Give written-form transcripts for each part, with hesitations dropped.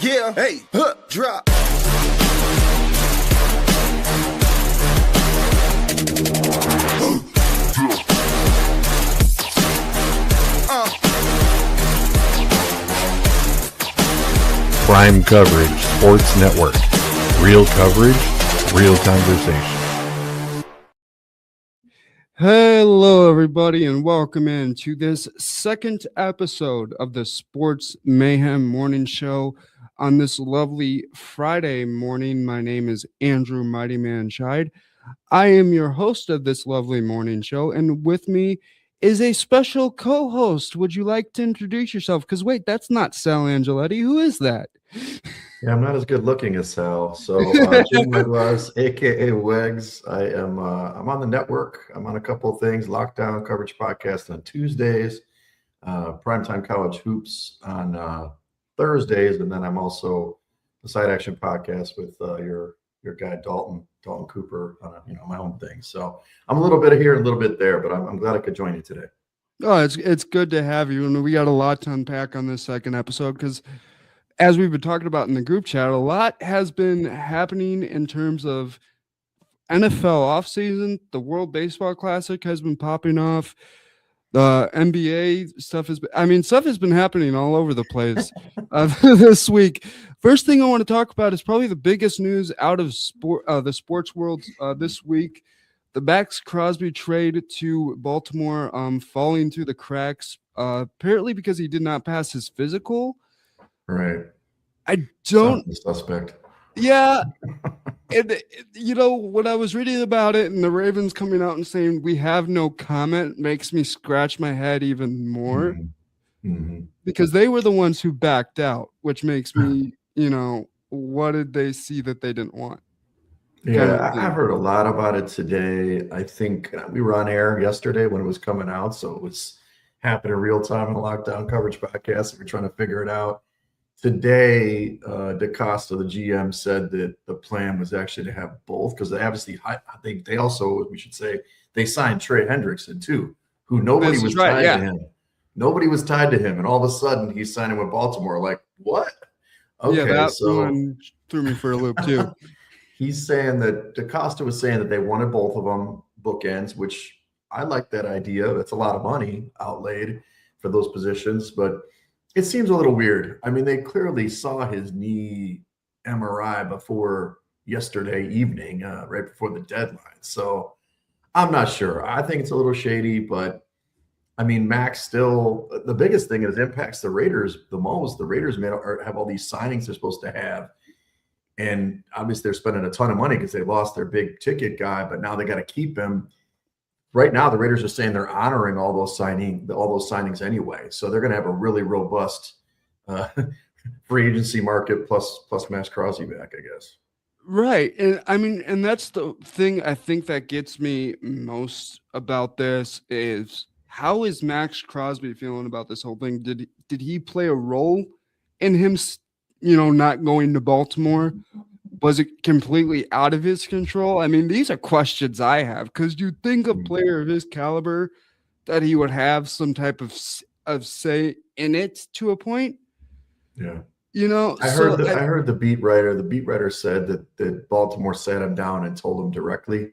Yeah, hey, drop. Prime Coverage Sports Network. Real coverage, real conversation. Hello, everybody, and welcome in to this second episode of the Sports Mayhem Morning Show on this lovely Friday morning. My name is Andrew Mighty Man Scheid. I am your host of this lovely morning show, and with me is a special co-host. Would you like to introduce yourself? Because wait, that's not Sal Angeletti. Who is that? Yeah, I'm not as good looking as Sal. So Jim Wegs, aka Wegs. I'm on the network. I'm on a couple of things. Lockdown Coverage Podcast on Tuesdays, Primetime College Hoops on Thursdays, and then I'm also the Side Action Podcast with your guy Dalton Cooper on my own thing. So I'm a little bit here and a little bit there, but I'm glad I could join you today. Oh, it's good to have you, and we got a lot to unpack on this second episode because, as we've been talking about in the group chat, a lot has been happening in terms of NFL offseason. The World Baseball Classic has been popping off. The NBA stuff has been happening all over the place this week. First thing I want to talk about is probably the biggest news out of the sports world this week. The Wegs Crosby trade to Baltimore falling through the cracks, apparently because he did not pass his physical. Right. I don't. Suspect. Yeah. And, when I was reading about it and the Ravens coming out and saying we have no comment makes me scratch my head even more because they were the ones who backed out, which makes me, what did they see that they didn't want? Yeah, I've heard a lot about it today. I think we were on air yesterday when it was coming out, so it was happening real time in the Lockdown Coverage Podcast. We're trying to figure it out. Today, DaCosta, the GM, said that the plan was actually to have both because they obviously they also, we should say, they signed Trey Hendrickson too, who nobody was tied to him. Nobody was tied to him, and all of a sudden he's signing with Baltimore. Like, what? Okay, yeah, that one threw me for a loop too. He's saying that DaCosta was saying that they wanted both of them bookends, which I like that idea. That's a lot of money outlaid for those positions, but it seems a little weird. I mean, they clearly saw his knee MRI before yesterday evening, right before the deadline. So I'm not sure. I think it's a little shady, but I mean, Max still, the biggest thing is impacts the Raiders the most. The Raiders have all these signings they're supposed to have. And obviously they're spending a ton of money because they lost their big ticket guy, but now they got to keep him. Right now, the Raiders are saying they're honoring all those signings anyway. So they're going to have a really robust free agency market plus Max Crosby back, I guess. Right. And I mean, and that's the thing I think that gets me most about this is how is Max Crosby feeling about this whole thing? Did he play a role in him, not going to Baltimore? Was it completely out of his control? I mean, these are questions I have because you'd think a player of his caliber that he would have some type of say in it to a point. Yeah. I heard the beat writer. The beat writer said that Baltimore sat him down and told him directly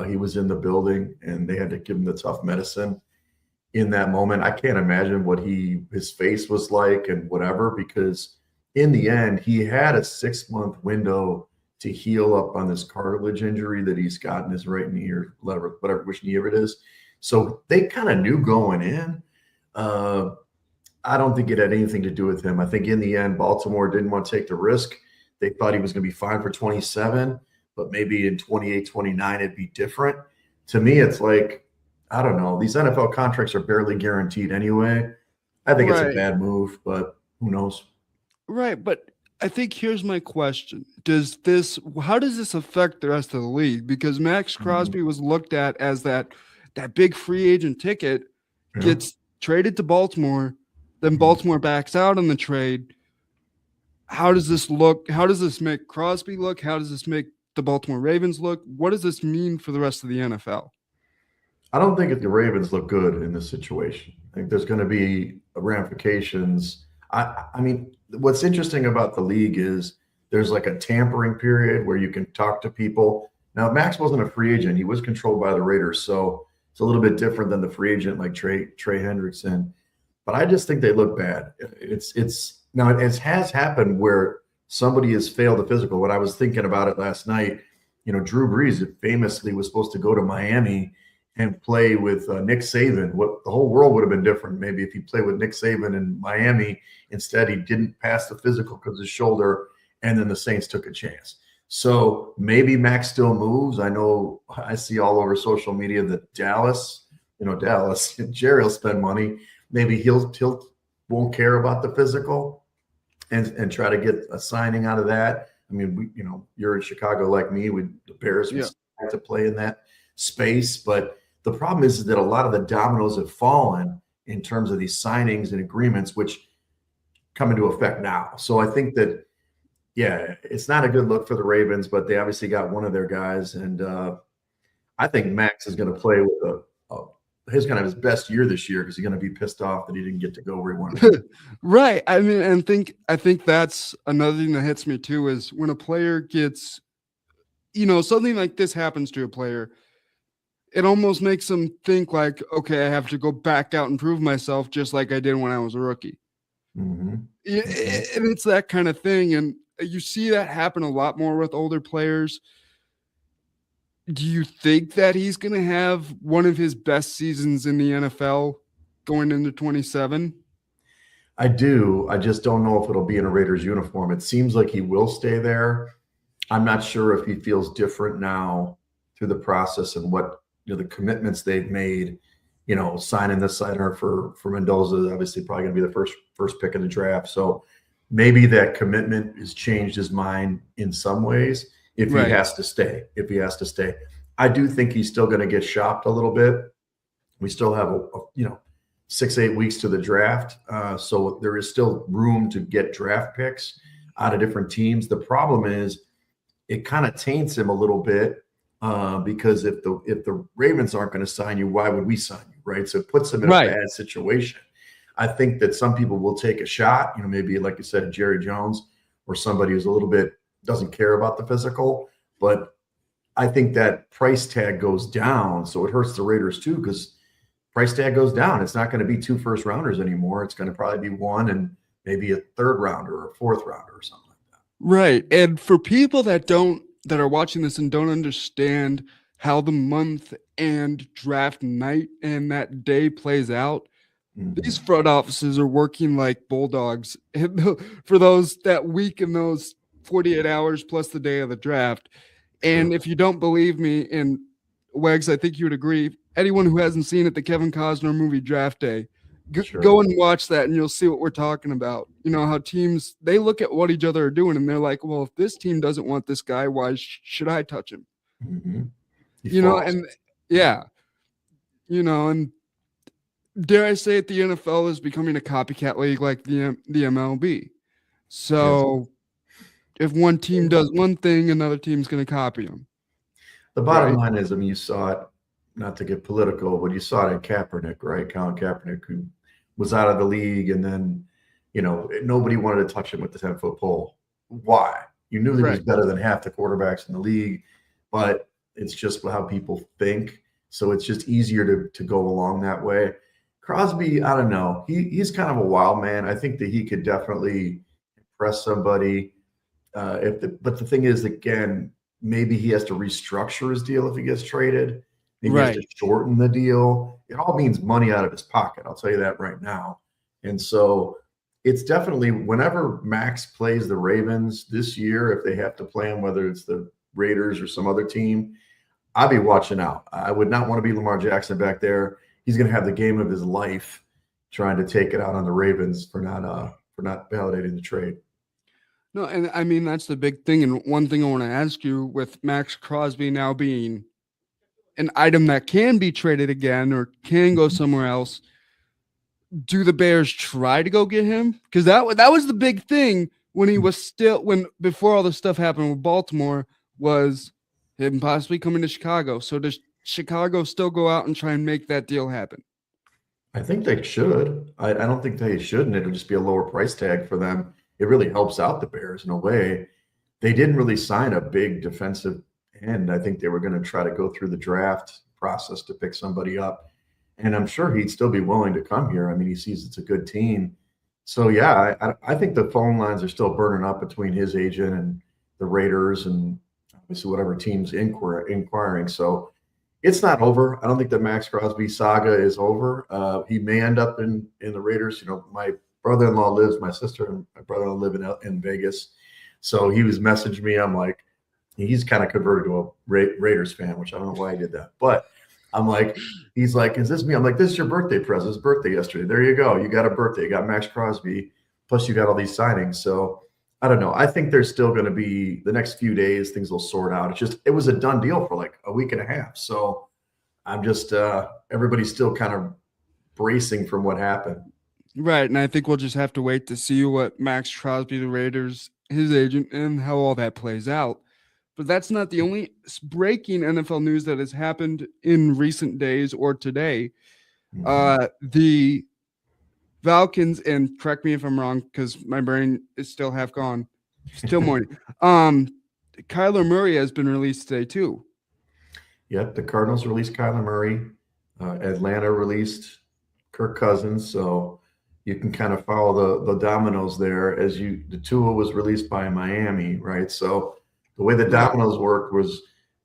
he was in the building and they had to give him the tough medicine in that moment. I can't imagine what his face was like and whatever, because in the end, he had a 6-month window to heal up on this cartilage injury that he's got in his right knee or whatever, which knee it is. So they kind of knew going in. I don't think it had anything to do with him. I think in the end, Baltimore didn't want to take the risk. They thought he was going to be fine for 27, but maybe in 28, 29, it'd be different. To me, it's like, I don't know. These NFL contracts are barely guaranteed anyway. I think it's a bad move, but who knows? Right, but I think here's my question. How does this affect the rest of the league? Because Max Crosby was looked at as that big free agent ticket, gets traded to Baltimore, then Baltimore backs out on the trade. How does this look? How does this make Crosby look? How does this make the Baltimore Ravens look? What does this mean for the rest of the NFL? I don't think the Ravens look good in this situation. I think there's going to be ramifications. I mean, what's interesting about the league is there's like a tampering period where you can talk to people. Now, Max wasn't a free agent; he was controlled by the Raiders, so it's a little bit different than the free agent like Trey Hendrickson. But I just think they look bad. It's now it has happened where somebody has failed a physical. When I was thinking about it last night, Drew Brees famously was supposed to go to Miami and play with Nick Saban. What the whole world would have been different maybe if he played with Nick Saban in Miami. Instead, he didn't pass the physical because of his shoulder, and then the Saints took a chance. So maybe Max still moves. I know I see all over social media that Dallas, Jerry will spend money. Maybe he'll won't care about the physical and try to get a signing out of that. I mean, you're in Chicago like me. The Bears have to play in that space, but the problem is that a lot of the dominoes have fallen in terms of these signings and agreements, which come into effect now. So I think that, it's not a good look for the Ravens, but they obviously got one of their guys, and I think Max is going to play with he's going to have his best year this year because he's going to be pissed off that he didn't get to go where he wanted. Right. I mean, and I think that's another thing that hits me too is when a player gets, something like this happens to a player, it almost makes them think like, okay, I have to go back out and prove myself just like I did when I was a rookie. Mm-hmm. And it's that kind of thing. And you see that happen a lot more with older players. Do you think that he's going to have one of his best seasons in the NFL going into 27? I do. I just don't know if it'll be in a Raiders uniform. It seems like he will stay there. I'm not sure if he feels different now through the process and what the commitments they've made. Signing the center for Mendoza, obviously probably going to be the first pick in the draft. So maybe that commitment has changed his mind in some ways. If he has to stay, I do think he's still going to get shopped a little bit. We still have 6-8 weeks to the draft, so there is still room to get draft picks out of different teams. The problem is it kind of taints him a little bit because if the Ravens aren't going to sign you, why would we sign you, right? So it puts him in a bad situation. I think that some people will take a shot, maybe like you said, Jerry Jones or somebody who's a little bit doesn't care about the physical, but I think that price tag goes down. So it hurts the Raiders too, because price tag goes down. It's not going to be 2 first rounders anymore. It's going to probably be 1 and maybe a 3rd rounder or a 4th rounder or something like that. Right. And for people that are watching this and don't understand how the month and draft night and that day plays out, these front offices are working like bulldogs for that week and those 48 hours plus the day of the draft. And if you don't believe me, and Wegs, I think you would agree, anyone who hasn't seen it, the Kevin Costner movie Draft Day, go and watch that and you'll see what we're talking about. How teams, they look at what each other are doing and they're like, well, if this team doesn't want this guy, why should I touch him? Mm-hmm. And dare I say it, the NFL is becoming a copycat league like the MLB. So if one team does one thing, another team's going to copy them. The bottom line is, you saw it, not to get political, but you saw it in Kaepernick, right? Colin Kaepernick, who was out of the league, and then, nobody wanted to touch him with the 10-foot pole. Why? You knew he was better than half the quarterbacks in the league, but it's just how people think. So it's just easier to go along that way. Crosby, I don't know. He's kind of a wild man. I think that he could definitely impress somebody. But the thing is, again, maybe he has to restructure his deal if he gets traded. Maybe he has to shorten the deal. It all means money out of his pocket. I'll tell you that right now. And so it's definitely, whenever Max plays the Ravens this year, if they have to play him, whether it's the Raiders or some other team, I'll be watching out. I would not want to be Lamar Jackson back there. He's going to have the game of his life trying to take it out on the Ravens for not validating the trade. No, and I mean, that's the big thing. And one thing I want to ask you, with Max Crosby now being an item that can be traded again or can go somewhere else, do the Bears try to go get him? Because that was the big thing when he was before all this stuff happened with Baltimore, was him possibly coming to Chicago. So does Chicago still go out and try and make that deal happen? I think they should. I don't think they shouldn't. It'll just be a lower price tag for them. It really helps out the Bears in a way. They didn't really sign a big defensive end. I think they were going to try to go through the draft process to pick somebody up. And I'm sure he'd still be willing to come here. I mean, he sees it's a good team. So, yeah, I think the phone lines are still burning up between his agent and the Raiders and obviously whatever team's inquiring. So it's not over. I don't think the Max Crosby saga is over. He may end up in the Raiders. You know, my my sister and my brother-in-law live in Vegas. So he was messaging me. I'm like, he's kind of converted to a Raiders fan, which I don't know why he did that. But I'm like, he's like, is this me? I'm like, this is your birthday present. His birthday yesterday. There you go. You got a birthday. You got Max Crosby. Plus you got all these signings. So I don't know. I think there's still going to be the next few days, things will sort out. It was a done deal for like a week and a half. So I'm just, everybody's still kind of bracing from what happened. Right. And I think we'll just have to wait to see what Max Crosby, the Raiders, his agent, and how all that plays out. But that's not the only breaking NFL news that has happened in recent days or today. The Falcons, and correct me if I'm wrong because my brain is still half gone, still morning. Kyler Murray has been released today too. Yep, the Cardinals released Kyler Murray. Atlanta released Kirk Cousins. So you can kind of follow the dominoes there as the Tua was released by Miami, right? So the way the dominoes worked was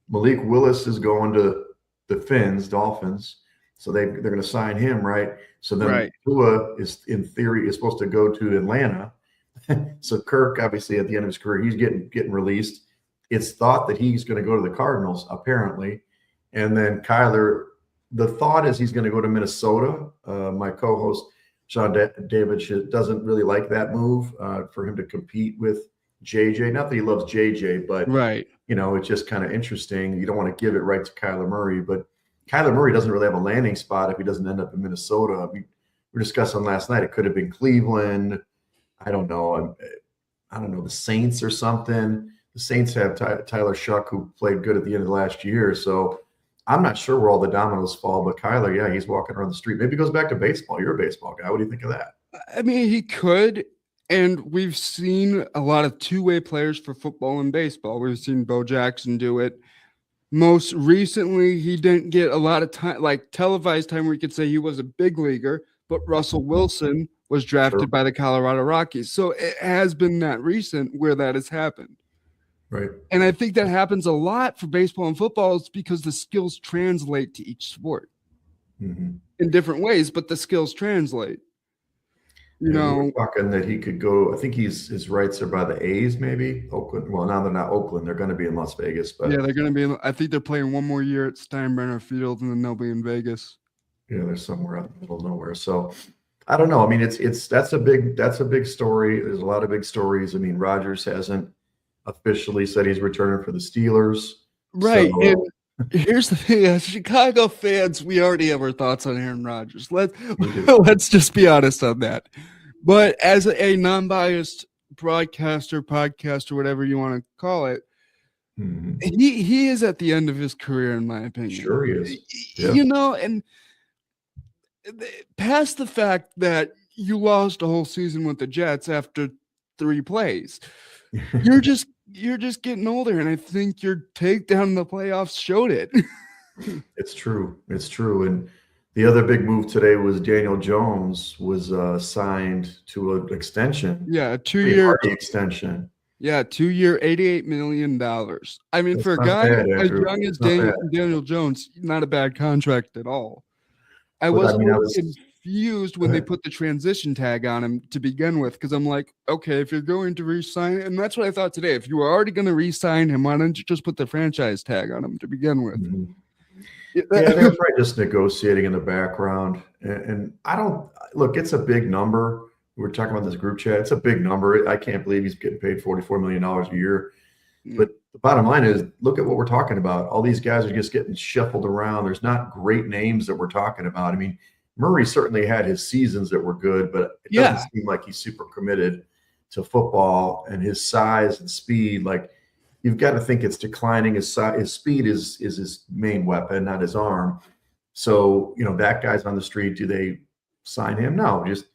Malik Willis is going to the Dolphins. So they're going to sign him, right? So then Tua is, in theory, is supposed to go to Atlanta. So Kirk, obviously, at the end of his career, he's getting released. It's thought that he's going to go to the Cardinals, apparently. And then Kyler, the thought is he's going to go to Minnesota. My co-host, Sean David, doesn't really like that move for him to compete with JJ. Not that he loves JJ, but you know, it's just kind of interesting. You don't want to give it right to Kyler Murray, but Kyler Murray doesn't really have a landing spot if he doesn't end up in Minnesota. We were discussing last night. It could have been Cleveland. I don't know. The Saints or something. The Saints have Tyler Shuck, who played good at the end of last year. So I'm not sure where all the dominoes fall, but Kyler, yeah, he's walking around the street. Maybe he goes back to baseball. You're a baseball guy. What do you think of that? I mean, he could. And we've seen a lot of two-way players for football and baseball. We've seen Bo Jackson do it. Most recently, he didn't get a lot of time, like televised time, where you could say he was a big leaguer, but Russell Wilson was drafted by the Colorado Rockies. So it has been that recent where that has happened. Right. And I think that happens a lot for baseball and football. It's because the skills translate to each sport in different ways, but the skills translate. You know, we're talking that he could go. I think his rights are by the A's, maybe Oakland. Well, now they're not Oakland; they're going to be in Las Vegas. But yeah, they're going to be. I think they're playing one more year at Steinbrenner Field, and then they'll be in Vegas. Yeah, they're somewhere out in the middle of nowhere. So I don't know. I mean, that's a big story. There's a lot of big stories. I mean, Rodgers hasn't officially said he's returning for the Steelers, right? So, and here's the thing: as Chicago fans, we already have our thoughts on Aaron Rodgers. Let's just be honest on that. But as a non-biased broadcaster, podcaster, whatever you want to call it, he is at the end of his career, in my opinion. Sure, he is. Yeah. You know, and past the fact that you lost a whole season with the Jets after 3 plays, you're just getting older, and I think your takedown in the playoffs showed it. It's true. And the other big move today was Daniel Jones was signed to an extension. Yeah, a 2-year extension. Yeah, 2-year, $88 million. I mean, for a guy as young as Daniel Jones, not a bad contract at all. I was confused when they put the transition tag on him to begin with, because I'm like, okay, if you're going to re-sign, and that's what I thought today. If you were already going to re-sign him, why don't you just put the franchise tag on him to begin with? Yeah, they're probably just negotiating in the background. And I don't look, it's a big number. We were talking about this group chat. It's a big number. I can't believe he's getting paid $44 million a year. But the bottom line is, look at what we're talking about. All these guys are just getting shuffled around. There's not great names that we're talking about. I mean, Murray certainly had his seasons that were good, but it doesn't seem like he's super committed to football, and his size and speed. Like, you've got to think it's declining. His speed is his main weapon, not his arm. So, you know, that guy's on the street. Do they sign him. No, just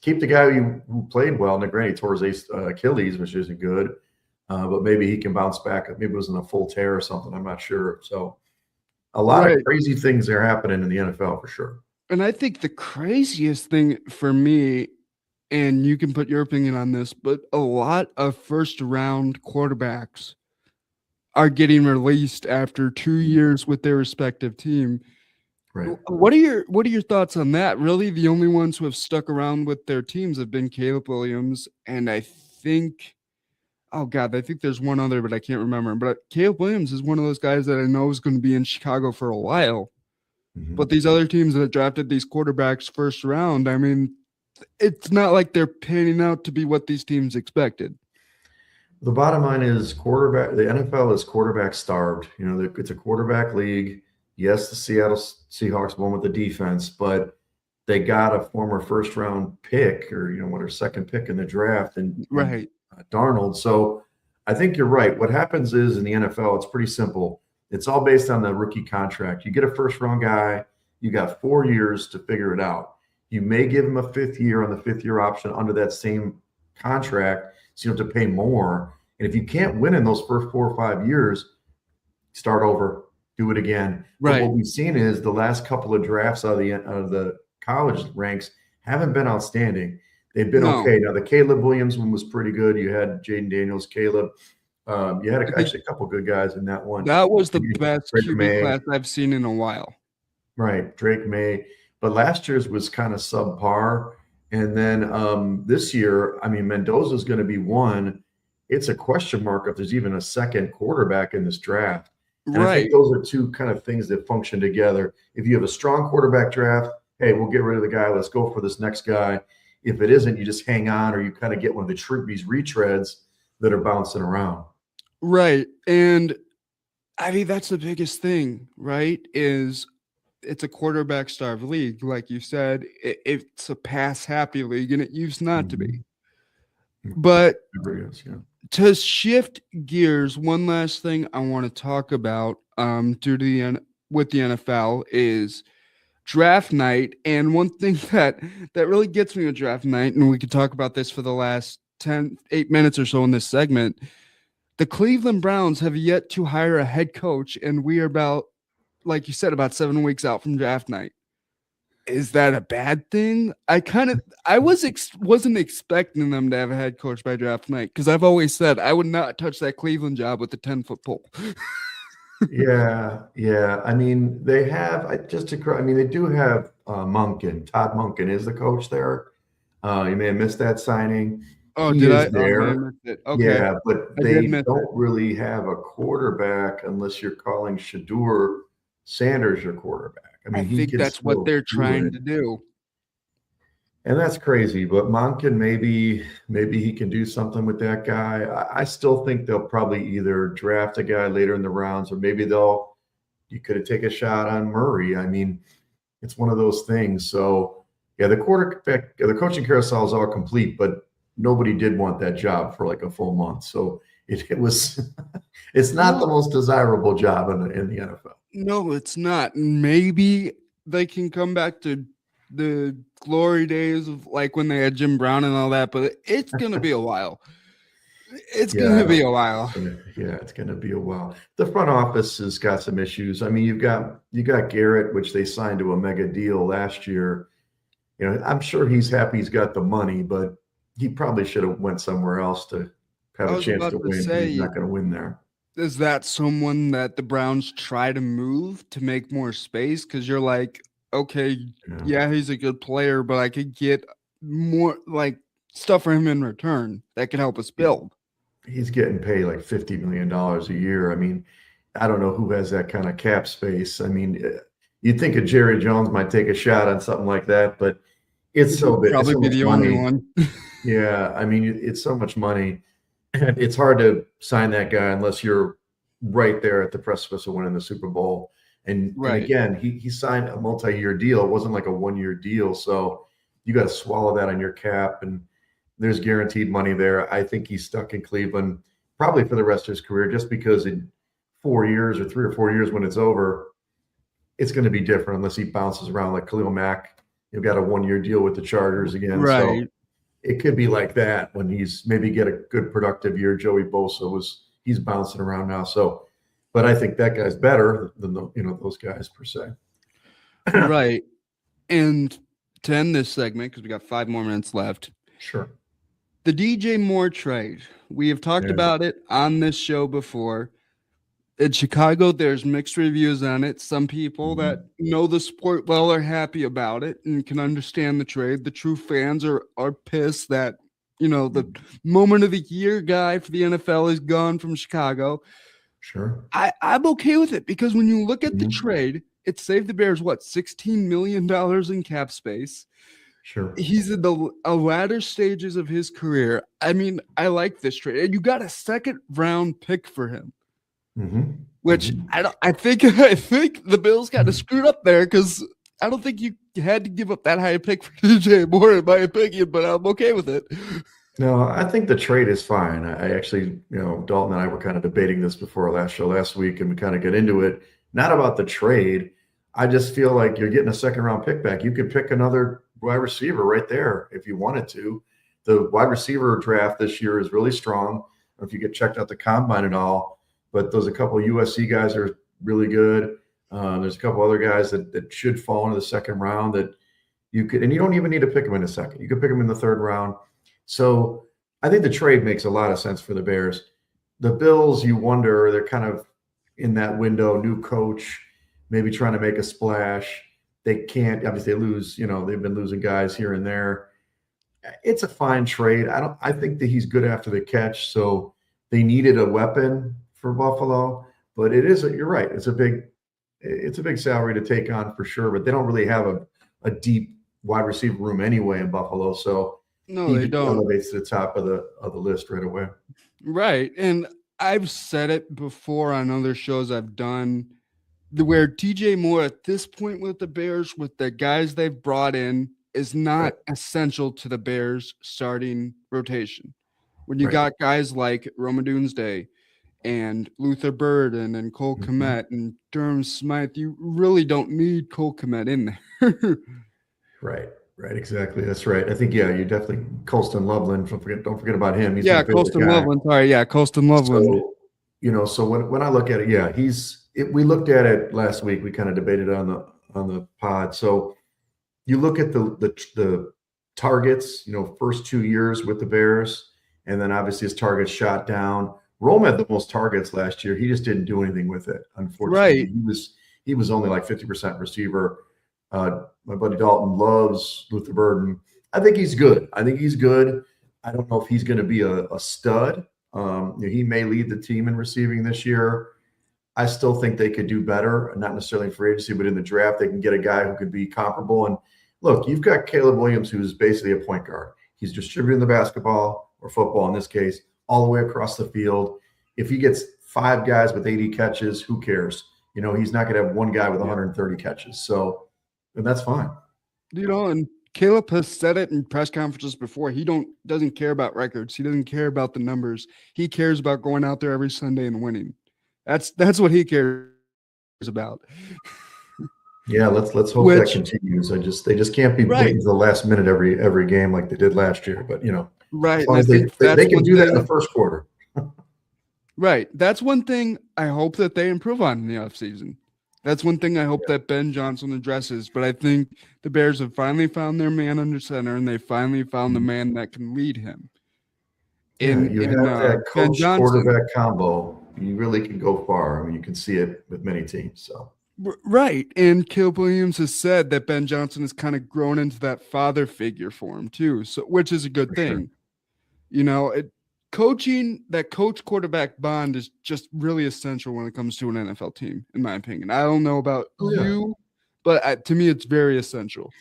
keep the guy who played well. And granted, he tore his Achilles, which isn't good. But maybe he can bounce back. Maybe it wasn't a full tear or something. I'm not sure. So a lot of crazy things are happening in the NFL for sure. And I think the craziest thing for me, and you can put your opinion on this, but a lot of first-round quarterbacks are getting released after 2 years with their respective team. Right. What are your thoughts on that? Really, the only ones who have stuck around with their teams have been Caleb Williams, and I think there's one other, but I can't remember. But Caleb Williams is one of those guys that I know is going to be in Chicago for a while. Mm-hmm. But these other teams that drafted these quarterbacks first round, I mean, it's not like they're panning out to be what these teams expected. The bottom line is the NFL is quarterback starved. You know, it's a quarterback league. Yes, the Seattle Seahawks won with the defense, but they got a former first round pick or, what, second pick in the draft and Darnold. So I think you're right. What happens is in the NFL, it's pretty simple. It's all based on the rookie contract. You get a first round guy, you got 4 years to figure it out. You may give him a 5th year on the 5th year option under that same contract, so you have to pay more. And if you can't win in those first 4 or 5 years, start over, do it again. Right. But what we've seen is the last couple of drafts out of the college ranks haven't been outstanding. They've been okay. Now, the Caleb Williams one was pretty good. You had Jaden Daniels, Caleb. You had actually a couple good guys in that one. That was the best QB class I've seen in a while. Right, Drake May. But last year's was kind of subpar. And then this year, I mean, Mendoza's going to be one. It's a question mark if there's even a second quarterback in this draft. And I think those are two kind of things that function together. If you have a strong quarterback draft, hey, we'll get rid of the guy. Let's go for this next guy. If it isn't, you just hang on or you kind of get one of these retreads that are bouncing around. Right. And I mean, that's the biggest thing, right? Is it's a quarterback starved league. Like you said, it's a pass happy league and it used not to be. But to shift gears, one last thing I want to talk about with the NFL is draft night. And one thing that really gets me with draft night, and we could talk about this for the last 8 minutes or so in this segment, the Cleveland Browns have yet to hire a head coach, and we are about, like you said, about 7 weeks out from draft night. Is that a bad thing? I wasn't expecting them to have a head coach by draft night because I've always said I would not touch that Cleveland job with a 10-foot pole. Yeah. I mean, they have they do have Monken. Todd Monken is the coach there. You may have missed that signing. Oh, he did is I? there. I missed it. Okay. Yeah, but they don't really have a quarterback unless you're calling Shedeur Sanders your quarterback. I mean, I think that's what they're trying to do. And that's crazy. But Monken, maybe he can do something with that guy. I still think they'll probably either draft a guy later in the rounds or maybe you could take a shot on Murray. I mean, it's one of those things. So, yeah, the coaching carousel is all complete, but nobody did want that job for like a full month. So it was it's not the most desirable job in the NFL. No, it's not. Maybe they can come back to the glory days of like when they had Jim Brown and all that, but it's going to be a while. It's going to be a while. Yeah, it's going to be a while. The front office has got some issues. I mean, you got Garrett, which they signed to a mega deal last year. I'm sure he's happy he's got the money, but he probably should have went somewhere else to have a chance to win. He's not going to win there. Is that someone that the Browns try to move to make more space? Because you're like, okay, yeah, he's a good player, but I could get more like stuff for him in return that could help us build. He's getting paid like $50 million a year. I mean, I don't know who has that kind of cap space. I mean, you'd think a Jerry Jones might take a shot on something like that, but it's so big. Probably be the only one. Yeah, I mean, it's so much money. It's hard to sign that guy unless you're right there at the precipice of winning the Super Bowl. And again, he signed a multi-year deal. It wasn't like a one-year deal. So you got to swallow that on your cap. And there's guaranteed money there. I think he's stuck in Cleveland probably for the rest of his career just because in 4 years or 3 or 4 years when it's over, it's going to be different unless he bounces around like Khalil Mack You've got a 1-year deal with the Chargers again. Right. So it could be like that when he's maybe get a good productive year. Joey Bosa he's bouncing around now. So, but I think that guy's better than those guys per se. Right. And to end this segment, because we got 5 more minutes left. Sure. The DJ Moore trade. We have talked about it on this show before. In Chicago, there's mixed reviews on it. Some people that know the sport well are happy about it and can understand the trade. The true fans are pissed that, the moment of the year guy for the NFL is gone from Chicago. Sure. I'm okay with it because when you look at the trade, it saved the Bears, $16 million in cap space. Sure. He's in the latter stages of his career. I mean, I like this trade. And you got a 2nd-round pick for him. Which I think the Bills kind of screwed up there because I don't think you had to give up that high a pick for DJ Moore, in my opinion, but I'm okay with it. No, I think the trade is fine. I actually, Dalton and I were kind of debating this before our last show last week, and we kind of get into it. Not about the trade. I just feel like you're getting a 2nd-round pick back. You could pick another wide receiver right there if you wanted to. The wide receiver draft this year is really strong. If you get checked out the combine and all, but there's a couple of USC guys that are really good. There's a couple other guys that should fall into the 2nd round that you could, and you don't even need to pick them in the 2nd. You could pick them in the 3rd round. So I think the trade makes a lot of sense for the Bears. The Bills, you wonder, they're kind of in that window, new coach, maybe trying to make a splash. They can't, obviously they lose, they've been losing guys here and there. It's a fine trade. I think that he's good after the catch. So they needed a weapon for Buffalo, but you're right. It's a big salary to take on for sure, but they don't really have a deep wide receiver room anyway in Buffalo. So no, they don't. Elevates to the top of the list right away. Right. And I've said it before on other shows I've done where DJ Moore at this point with the Bears, with the guys they've brought in, is not essential to the Bears starting rotation. When you got guys like Roma Doomsday and Luther Burden and Cole Kmet and Durham Smythe, you really don't need Cole Kmet in there. Right, exactly. That's right. I think, you definitely Colston Loveland. Don't forget about him. He's Colston Loveland. Sorry, Colston Loveland. So, when I look at it, we looked at it last week. We kind of debated on the pod. So you look at the targets, first 2 years with the Bears, and then obviously his targets shot down. Rome had the most targets last year. He just didn't do anything with it, unfortunately. Right. He was only like 50% receiver. My buddy Dalton loves Luther Burden. I think he's good. I don't know if he's going to be a stud. He may lead the team in receiving this year. I still think they could do better, not necessarily in free agency, but in the draft, they can get a guy who could be comparable. And look, you've got Caleb Williams, who's basically a point guard. He's distributing the basketball, or football in this case, all the way across the field. If he gets 5 guys with 80 catches, who cares? He's not going to have one guy with 130 catches. So, and that's fine. And Caleb has said it in press conferences before. He doesn't care about records. He doesn't care about the numbers. He cares about going out there every Sunday and winning. That's what he cares about. Yeah, let's hope that continues. They just can't be waiting to the last minute every game like they did last year. But right, as long as they can do that in the first quarter. Right, that's one thing I hope that they improve on in the offseason. That's one thing I hope that Ben Johnson addresses. But I think the Bears have finally found their man under center, and they finally found the man that can lead him. You have that coach quarterback combo. You really can go far. I mean, you can see it with many teams. So right, and Caleb Williams has said that Ben Johnson has kind of grown into that father figure for him too. So, which is a good thing. Sure. Coaching, that coach quarterback bond is just really essential when it comes to an NFL team, in my opinion. I don't know about you, but to me, it's very essential.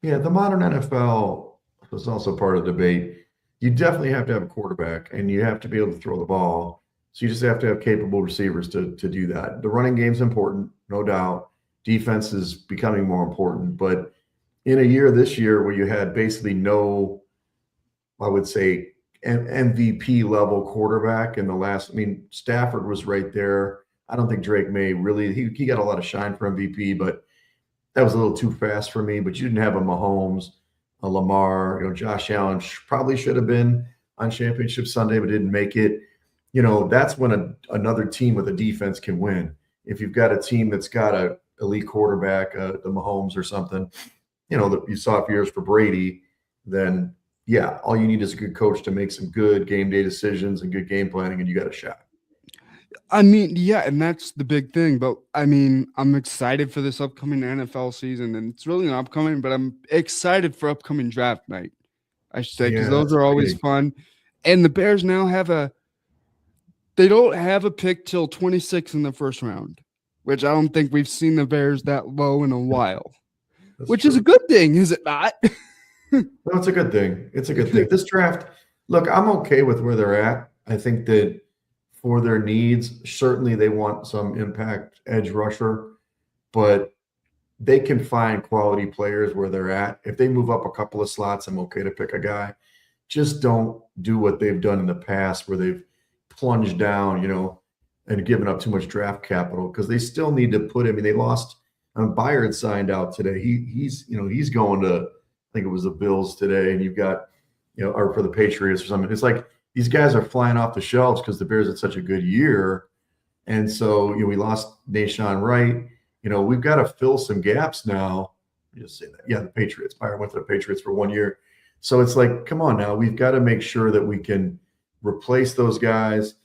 Yeah, the modern NFL is also part of the debate. You definitely have to have a quarterback, and you have to be able to throw the ball. So you just have to have capable receivers to do that. The running game's important, no doubt. Defense is becoming more important. But in a year this year where you had basically no, I would say, MVP level quarterback in the last, Stafford was right there. I don't think Drake May really, he got a lot of shine for MVP, but that was a little too fast for me. But you didn't have a Mahomes, a Lamar, Josh Allen probably should have been on Championship Sunday, but didn't make it. That's when another team with a defense can win. If you've got a team that's got a elite quarterback, the Mahomes or something, that you saw for years for Brady, then yeah, all you need is a good coach to make some good game day decisions and good game planning, and you got a shot. I mean, yeah, and that's the big thing. But I mean, I'm excited for this upcoming NFL season, and it's really not upcoming, but I'm excited for upcoming draft night, I should say, because those are always fun. And the Bears now they don't have a pick till 26 in the first round, which I don't think we've seen the Bears that low in a while, which is a good thing, is it not? No, it's a good thing. It's a good thing. This draft, look, I'm okay with where they're at. I think that for their needs, certainly they want some impact edge rusher, but they can find quality players where they're at. If they move up a couple of slots, I'm okay to pick a guy. Just don't do what they've done in the past where they've plunged down, and given up too much draft capital, because they still need to put him. I mean, they lost. Byard signed out today. He's going to, I think it was the Bills today, and you've got, or for the Patriots or something. It's like these guys are flying off the shelves because the Bears had such a good year. And so, we lost Nashawn Wright. We've got to fill some gaps now. Let me just say that. Yeah, the Patriots. Byard went to the Patriots for 1 year. So it's like, come on now. We've got to make sure that we can replace those guys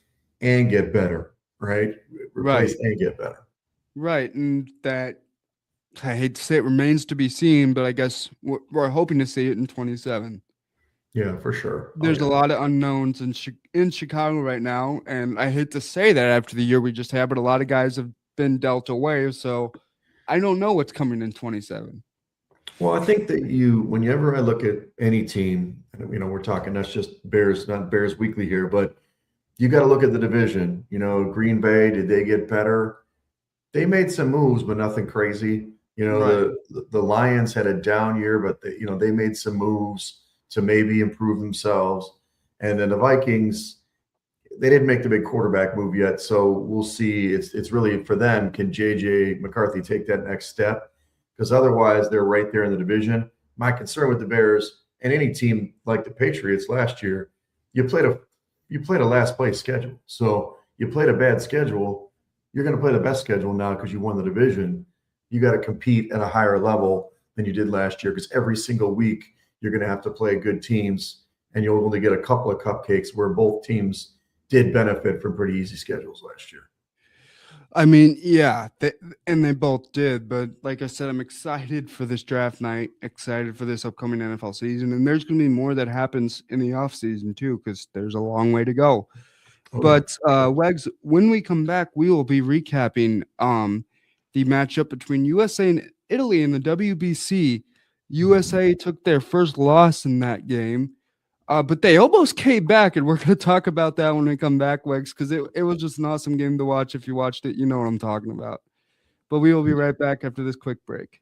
and get better, right? Replace and get better. Right. And that, I hate to say it, remains to be seen, but I guess we're hoping to see it in 27. Yeah, for sure. There's a lot of unknowns in Chicago right now, and I hate to say that after the year we just had, but a lot of guys have been dealt away, so I don't know what's coming in 27. Well, I think that whenever I look at any team, we're talking, that's just Bears, not Bears Weekly here, but you got to look at the division. Green Bay, did they get better? They made some moves, but nothing crazy. The Lions had a down year, but they made some moves to maybe improve themselves. And then the Vikings, they didn't make the big quarterback move yet. So we'll see. It's really for them. Can JJ McCarthy take that next step? Because otherwise they're right there in the division. My concern with the Bears and any team like the Patriots last year, you played a last place schedule. So you played a bad schedule. You're going to play the best schedule now because you won the division. You got to compete at a higher level than you did last year, because every single week you're going to have to play good teams, and you'll only get a couple of cupcakes, where both teams did benefit from pretty easy schedules last year. I mean, yeah, they both did. But like I said, I'm excited for this draft night, excited for this upcoming NFL season. And there's going to be more that happens in the offseason too, because there's a long way to go. But Wegs, when we come back, we will be recapping the matchup between USA and Italy in the WBC. USA took their first loss in that game, but they almost came back, and we're going to talk about that when we come back, Wegs, because it was just an awesome game to watch. If you watched it, you know what I'm talking about. But we will be right back after this quick break.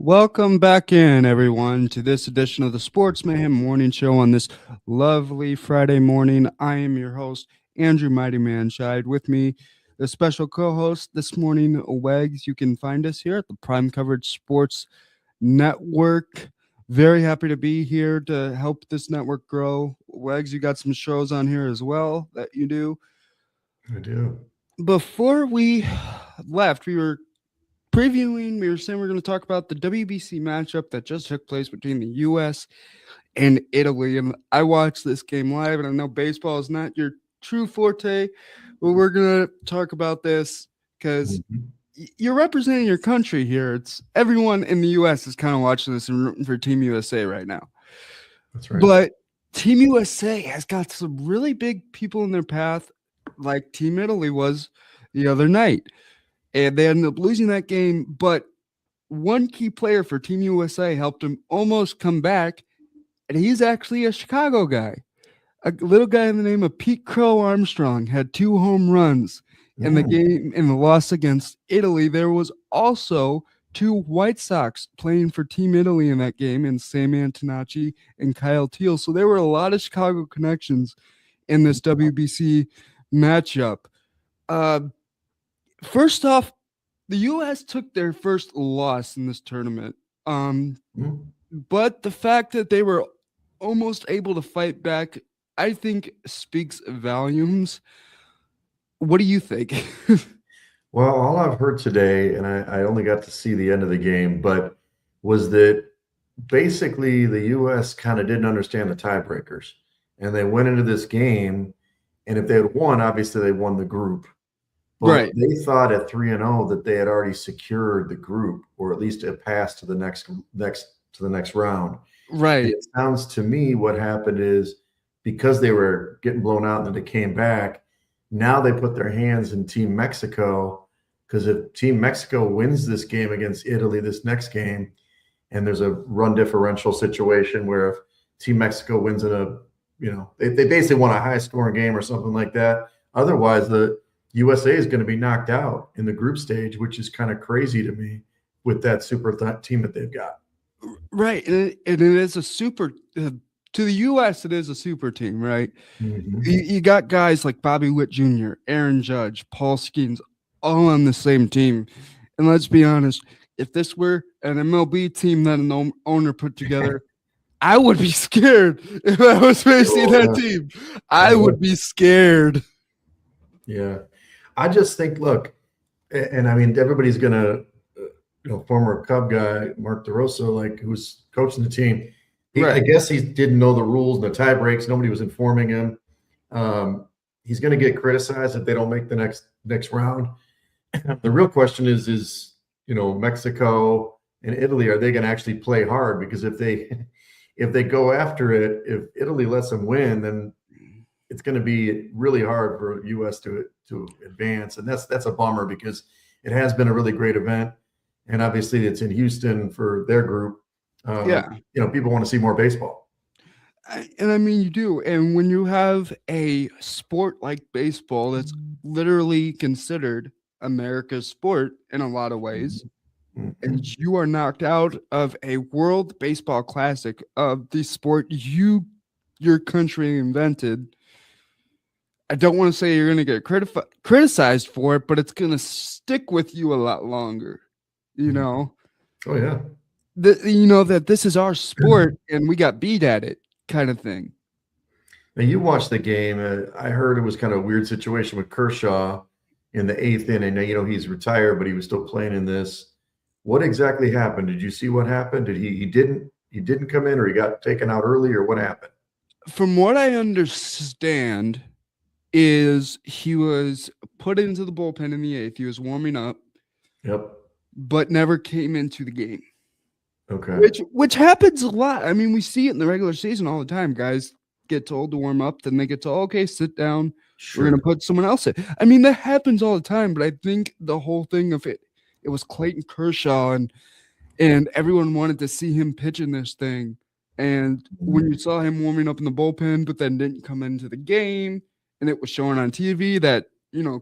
Welcome back in, everyone, to this edition of the Sports Mayhem Morning Show on this lovely Friday morning. I am your host, Andrew Mighty Man Scheid. With me, the special co-host this morning, Wegs. You can find us here at the Prime Coverage Sports Network. Very happy to be here to help this network grow. Wegs, you got some shows on here as well that you do. I do. Before we left, we were saying we're going to talk about the WBC matchup that just took place between the U.S. and Italy. And I watched this game live, and I know baseball is not your true forte, but we're going to talk about this because you're representing your country here. It's everyone in the U.S. is kind of watching this and rooting for Team USA right now. That's right. But Team USA has got some really big people in their path, like Team Italy was the other night. And they ended up losing that game, but one key player for Team USA helped him almost come back, and he's actually a Chicago guy. A little guy in the name of Pete Crow Armstrong had 2 home runs in the game in the loss against Italy. There was also 2 White Sox playing for Team Italy in that game, and Sam Antonacci and Kyle Teal. So there were a lot of Chicago connections in this WBC matchup. First off, the U.S. took their first loss in this tournament. But the fact that they were almost able to fight back, I think, speaks volumes. What do you think? Well, all I've heard today, and I only got to see the end of the game, but was that basically the U.S. kind of didn't understand the tiebreakers. And they went into this game, and if they had won, obviously they won the group. But Right. they thought at 3-0 that they had already secured the group, or at least it passed to the next round. Right. And it sounds to me what happened is because they were getting blown out and then they came back, now they put their hands in Team Mexico, because if Team Mexico wins this game against Italy, this next game, and there's a run differential situation where if Team Mexico wins in a, they basically want a high scoring game or something like that. Otherwise, the USA is going to be knocked out in the group stage, which is kind of crazy to me with that super team that they've got. Right. And it is a super to the U.S., it is a super team, right? You got guys like Bobby Witt Jr., Aaron Judge, Paul Skeens, all on the same team. And let's be honest, if this were an MLB team that an owner put together, I would be scared if I was facing that team. I would be scared. Yeah. I just think, look, and I mean, everybody's going to, former Cub guy, Mark DeRosa, like who's coaching the team. I guess he didn't know the rules and the tie breaks. Nobody was informing him. He's going to get criticized if they don't make the next round. The real question is, Mexico and Italy, are they going to actually play hard? Because if they go after it, if Italy lets them win, then it's going to be really hard for U.S. to advance, and that's a bummer because it has been a really great event, and obviously it's in Houston for their group. People want to see more baseball. And I mean, you do. And when you have a sport like baseball that's literally considered America's sport in a lot of ways, and you are knocked out of a World Baseball Classic of the sport your country invented, I don't want to say you're going to get criticized for it, but it's going to stick with you a lot longer, Oh, yeah. That this is our sport and we got beat at it kind of thing. Now, you watched the game. I heard it was kind of a weird situation with Kershaw in the 8th inning. He's retired, but he was still playing in this. What exactly happened? Did you see what happened? Did he didn't come in, or he got taken out early, or what happened? From what I understand, is he was put into the bullpen in the 8th. He was warming up. Yep. But never came into the game. Okay. Which happens a lot. I mean, we see it in the regular season all the time. Guys get told to warm up, then they get told, okay, sit down. Sure. We're going to put someone else in. I mean, that happens all the time, but I think the whole thing of it was Clayton Kershaw, and everyone wanted to see him pitch in this thing. And when you saw him warming up in the bullpen, but then didn't come into the game, and it was showing on TV that,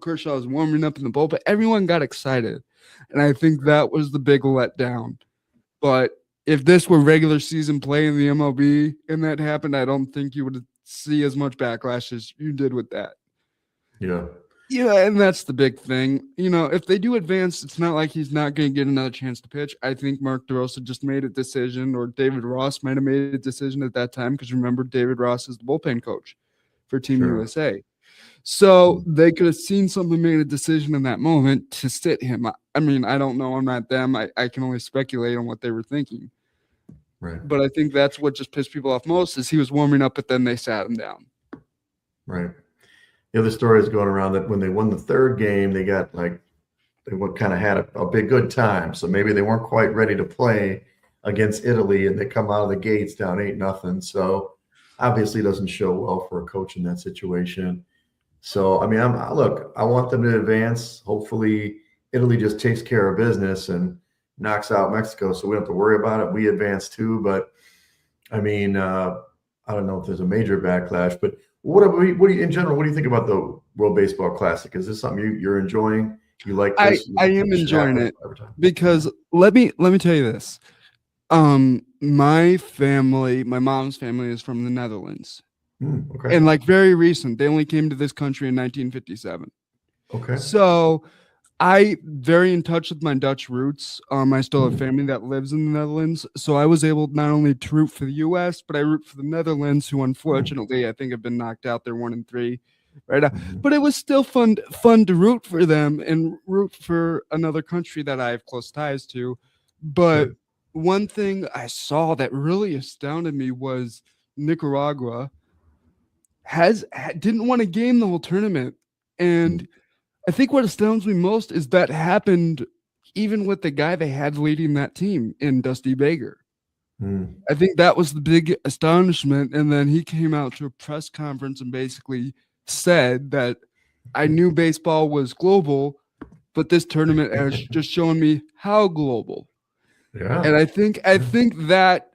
Kershaw was warming up in the bullpen, everyone got excited. And I think that was the big letdown. But if this were regular season play in the MLB and that happened, I don't think you would see as much backlash as you did with that. Yeah. Yeah, and that's the big thing. If they do advance, it's not like he's not going to get another chance to pitch. I think Mark DeRosa just made a decision, or David Ross might have made a decision at that time, because remember, David Ross is the bullpen coach for Team USA. So they could have seen something, made a decision in that moment to sit him. I mean, I don't know. I'm not them. I can only speculate on what they were thinking. Right. But I think that's what just pissed people off most, is he was warming up, but then they sat him down. Right. The other story is going around that when they won the third game, they got they kind of had a big good time. So maybe they weren't quite ready to play against Italy, and they come out of the gates down 8-0. So obviously doesn't show well for a coach in that situation. So, I mean, I want them to advance. Hopefully Italy just takes care of business and knocks out Mexico, so we don't have to worry about it. We advance too. But I mean, I don't know if there's a major backlash, but what do you, in general, what do you think about the World Baseball Classic? Is this something you're enjoying? You like this? I am enjoying it, because let me tell you this. My mom's family is from the Netherlands. Okay. And very recent, they only came to this country in 1957. Okay. So I very in touch with my Dutch roots. I still have family that lives in the Netherlands. So I was able not only to root for the US, but I root for the Netherlands, who unfortunately I think have been knocked out. They're 1-3 right now. But it was still fun to root for them and root for another country that I have close ties to. But one thing I saw that really astounded me was Nicaragua didn't want to game the whole tournament. And I think what astounds me most is that happened even with the guy they had leading that team in Dusty Baker. I think that was the big astonishment. And then he came out to a press conference and basically said that I knew baseball was global, but this tournament has just shown me how global. Yeah. And I think that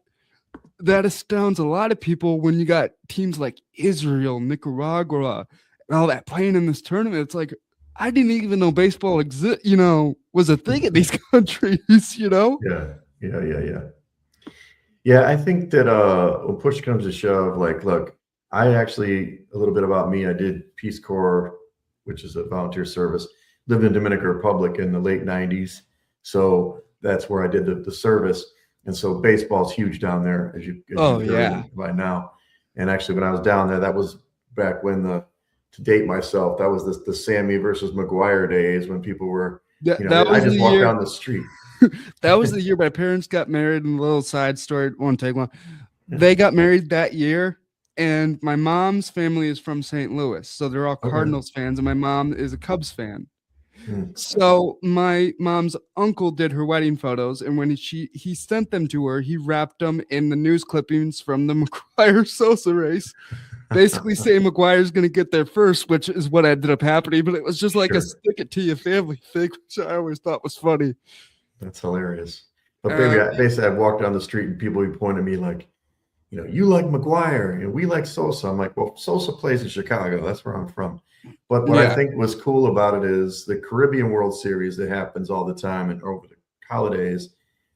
astounds a lot of people when you got teams like Israel, Nicaragua, and all that playing in this tournament. It's like, I didn't even know baseball was a thing in these countries, Yeah. Yeah, I think that when push comes to shove, look, I actually, a little bit about me, I did Peace Corps, which is a volunteer service, lived in Dominican Republic in the late 90s. So that's where I did the service. And so baseball's huge down there, as you know by now. And actually, when I was down there, that was back when to date myself, that was the Sammy versus McGuire days, when people were, I just walked down the street. That was the year my parents got married. And a little side story, won't take long. They got married that year, and my mom's family is from St. Louis, so they're all Cardinals fans, and my mom is a Cubs fan. So my mom's uncle did her wedding photos, and when he sent them to her, he wrapped them in the news clippings from the McGuire Sosa race, basically saying McGuire's going to get there first, which is what ended up happening. But it was just like a stick it to your family thing, which I always thought was funny. That's hilarious. But basically, I'd walk down the street and people would point at me like, you like McGuire and we like Sosa. I'm like, well, Sosa plays in Chicago. That's where I'm from. But what I think was cool about it is the Caribbean World Series that happens all the time and over the holidays.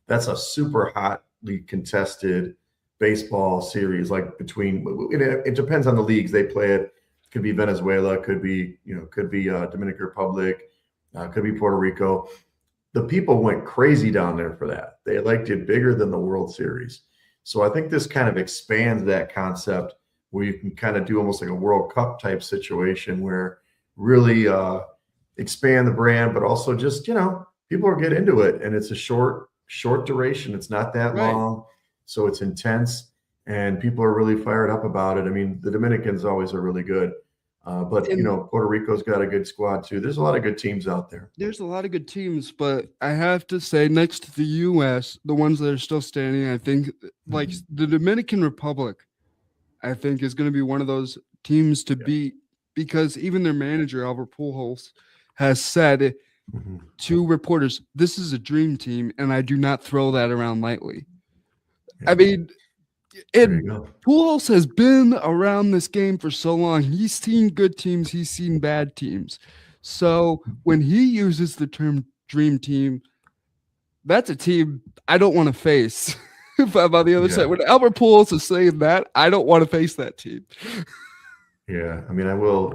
That's a super hotly contested baseball series. It depends on the leagues they play it. Could be Venezuela, could be Dominican Republic, could be Puerto Rico. The people went crazy down there for that. They liked it bigger than the World Series. So I think this kind of expands that concept, where you can kind of do almost like a World Cup type situation, where really expand the brand, but also just, people are getting into it, and it's a short duration. It's not that long. So it's intense, and people are really fired up about it. I mean, the Dominicans always are really good. But Puerto Rico's got a good squad too. There's a lot of good teams out there. There's a lot of good teams, but I have to say, next to the U.S., the ones that are still standing, I think, like the Dominican Republic, I think is going to be one of those teams to beat, because even their manager, Albert Pujols, has said to reporters, "This is a dream team, and I do not throw that around lightly." I mean, Pujols has been around this game for so long. He's seen good teams. He's seen bad teams. So when he uses the term dream team, that's a team I don't want to face. If I'm on the other Yeah. side, when Albert Pujols is saying that, I don't want to face that team. Yeah, I mean, I will,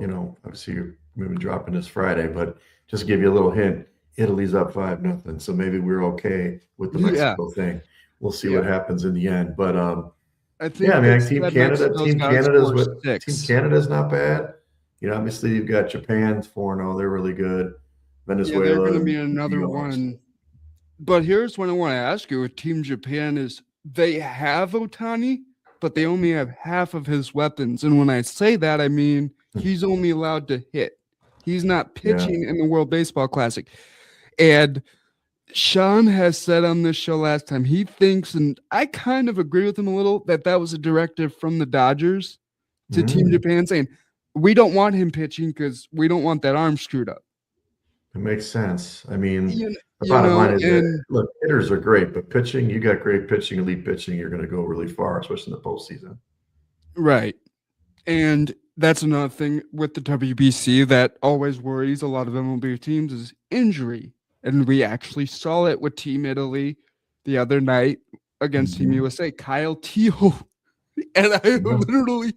obviously you're maybe dropping this Friday, but just to give you a little hint, Italy's up 5-0. So maybe we're okay with the Yeah. Mexico thing. We'll see what happens in the end. But I think yeah, I mean, they Team said Canada, Mexico's Team gotta Canada's score with 6. Team Canada's not bad. Obviously you've got Japan 4-0, they're really good. Venezuela, Yeah, they're going to be and another New York. one. But here's what I want to ask you with Team Japan is they have Otani, but they only have half of his weapons. And when I say that, I mean he's only allowed to hit. He's not pitching in the World Baseball Classic. And Sean has said on this show last time, he thinks, and I kind of agree with him a little, that was a directive from the Dodgers to Team Japan saying, we don't want him pitching because we don't want that arm screwed up. It makes sense. I mean, The bottom line is that, look, hitters are great, but pitching, you got great pitching, elite pitching, you're going to go really far, especially in the postseason. Right. And that's another thing with the WBC that always worries a lot of MLB teams is injury. And we actually saw it with Team Italy the other night against Team USA. Kyle Teo. And I literally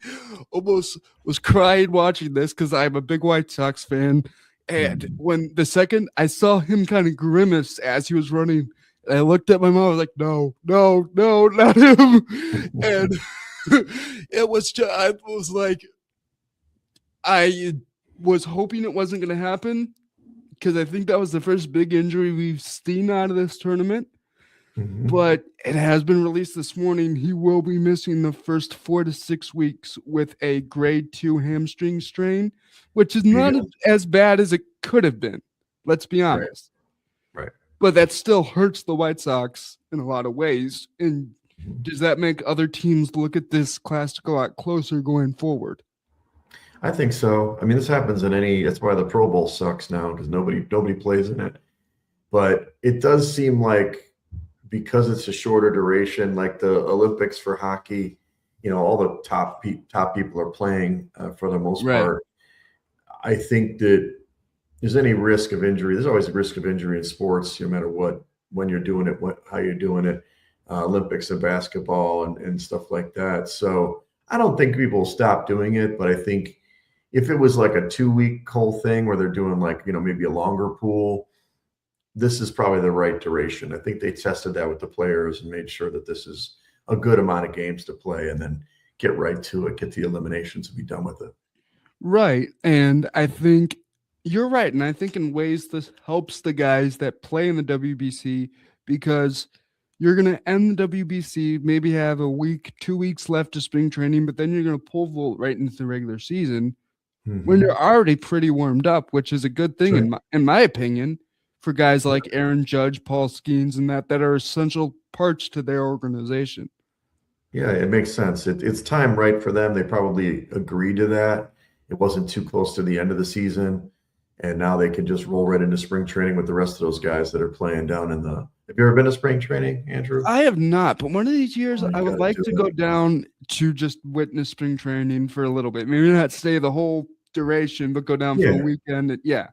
almost was crying watching this because I'm a big White Sox fan. And when the second I saw him kind of grimace as he was running, I looked at my mom, I was like, no, not him. And it was just, I was like, I was hoping it wasn't going to happen because I think that was the first big injury we've seen out of this tournament. But it has been released this morning. He will be missing the first 4 to 6 weeks with a grade 2 hamstring strain, which is not as bad as it could have been. Let's be honest. Right. But that still hurts the White Sox in a lot of ways. And does that make other teams look at this Classic a lot closer going forward? I think so. I mean, this happens in that's why the Pro Bowl sucks now because nobody plays in it. But it does seem like because it's a shorter duration, like the Olympics for hockey, all the top people are playing for the most part. I think that there's any risk of injury. There's always a risk of injury in sports, no matter when you're doing it, how you're doing it, Olympics and basketball and stuff like that. So I don't think people will stop doing it, but I think if it was like a 2-week whole thing where they're doing like, maybe a longer pool, this is probably the right duration. I think they tested that with the players and made sure that this is a good amount of games to play and then get right to it, get the eliminations and be done with it. Right. And I think you're right. And I think in ways this helps the guys that play in the WBC because you're going to end the WBC, maybe have a week, 2 weeks left of spring training, but then you're going to pull Volt right into the regular season when you're already pretty warmed up, which is a good thing in my opinion. For guys like Aaron Judge, Paul Skeens, and that are essential parts to their organization. Yeah, it makes sense. It's time right for them. They probably agreed to that. It wasn't too close to the end of the season, and now they can just roll right into spring training with the rest of those guys that are playing down in the. Have you ever been to spring training, Andrew? I have not, but one of these years I would like to go down to just witness spring training for a little bit. Maybe not stay the whole duration, but go down for a weekend. Yeah,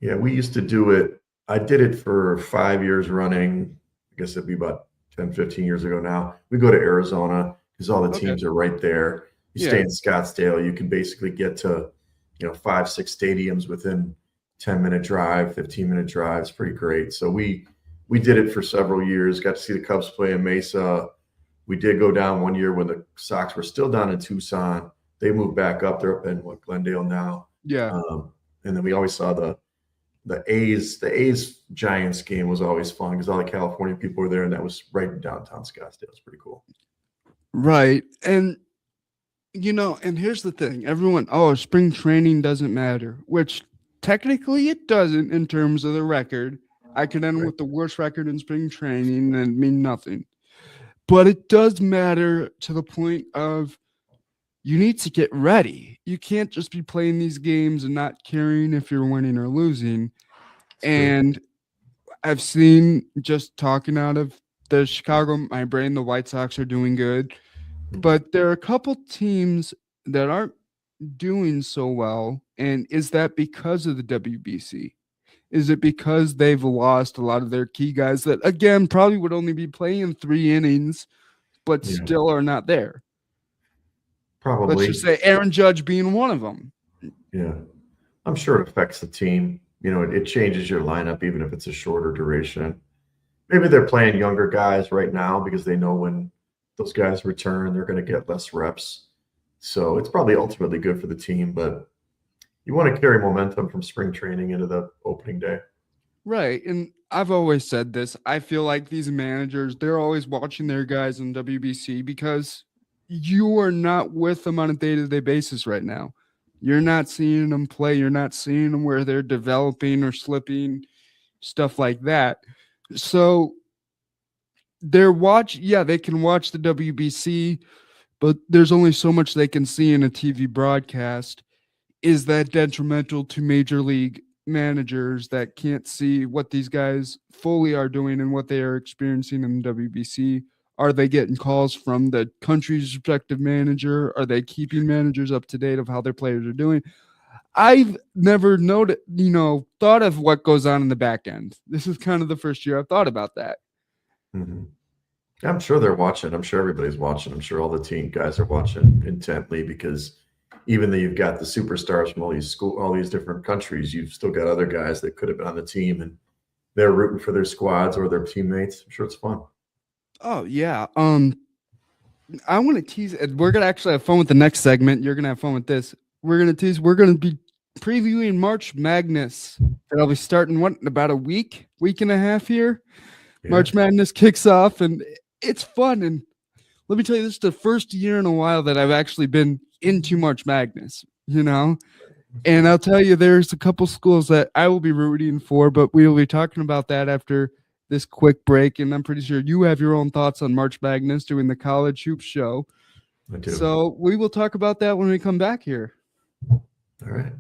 we used to do it. I did it for 5 years running. I guess it'd be about 10, 15 years ago now. We go to Arizona because all the teams are right there. You stay in Scottsdale. You can basically get to, 5-6 stadiums within 10-minute drive, 15-minute drive. It's pretty great. So we did it for several years. Got to see the Cubs play in Mesa. We did go down one year when the Sox were still down in Tucson. They moved back up. They're up in Glendale now. Yeah. And then we always saw the A's Giants game was always fun because all the California people were there, and that was right in downtown Scottsdale. It's pretty cool. Right. And and here's the thing. Everyone, spring training doesn't matter, which technically it doesn't in terms of the record. I could end with the worst record in spring training and mean nothing. But it does matter to the point of you need to get ready. You can't just be playing these games and not caring if you're winning or losing. And I've seen, just talking out of the Chicago, my brain, the White Sox are doing good. But there are a couple teams that aren't doing so well. And is that because of the WBC? Is it because they've lost a lot of their key guys that, again, probably would only be playing 3 innings, but still are not there? Probably. Let's just say Aaron Judge being one of them. Yeah. I'm sure it affects the team. It changes your lineup, even if it's a shorter duration. Maybe they're playing younger guys right now because they know when those guys return, they're going to get less reps. So it's probably ultimately good for the team, but you want to carry momentum from spring training into the opening day. Right. And I've always said this. I feel like these managers, they're always watching their guys in WBC because you are not with them on a day-to-day basis right now. You're not seeing them play. You're not seeing them where they're developing or slipping, stuff like that. So they can watch the WBC, but there's only so much they can see in a TV broadcast. Is that detrimental to major league managers that can't see what these guys fully are doing and what they are experiencing in the WBC? Are they getting calls from the country's respective manager? Are they keeping managers up to date of how their players are doing? I've never thought of what goes on in the back end. This is kind of the first year I've thought about that. Mm-hmm. I'm sure they're watching. I'm sure everybody's watching. I'm sure all the team guys are watching intently because even though you've got the superstars from all these different countries, you've still got other guys that could have been on the team and they're rooting for their squads or their teammates. I'm sure it's fun. Oh yeah. I want to tease. We're gonna actually have fun with the next segment. You're gonna have fun with this. We're gonna tease. We're gonna be previewing March Madness. That'll be starting in about a week and a half here. Yeah. March Madness kicks off, and it's fun. And let me tell you, this is the first year in a while that I've actually been into March Madness. And I'll tell you, there's a couple schools that I will be rooting for, but we will be talking about that after this quick break, and I'm pretty sure you have your own thoughts on March Madness doing the College Hoops show. I do. So we will talk about that when we come back here. All right.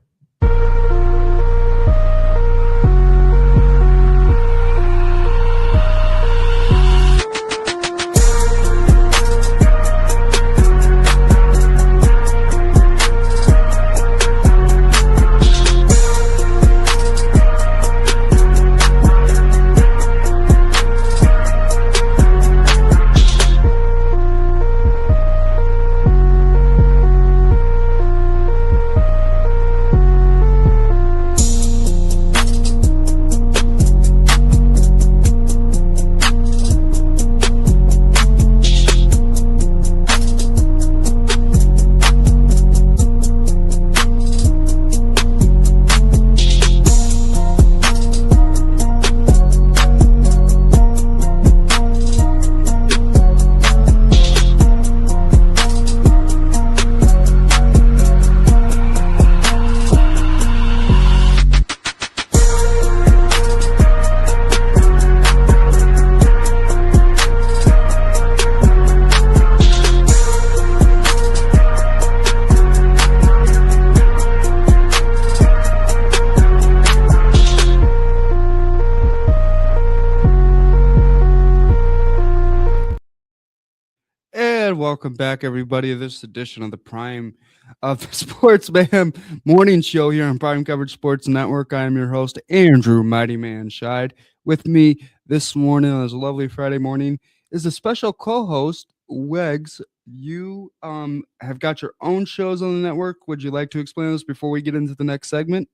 Welcome back, everybody, to this edition of the Prime of the Sports Mayhem morning show here on Prime Coverage Sports Network. I am your host, Andrew Mighty Man Scheid. With me this morning on this lovely Friday morning is a special co-host, Wegs. You have got your own shows on the network. Would you like to explain this before we get into the next segment?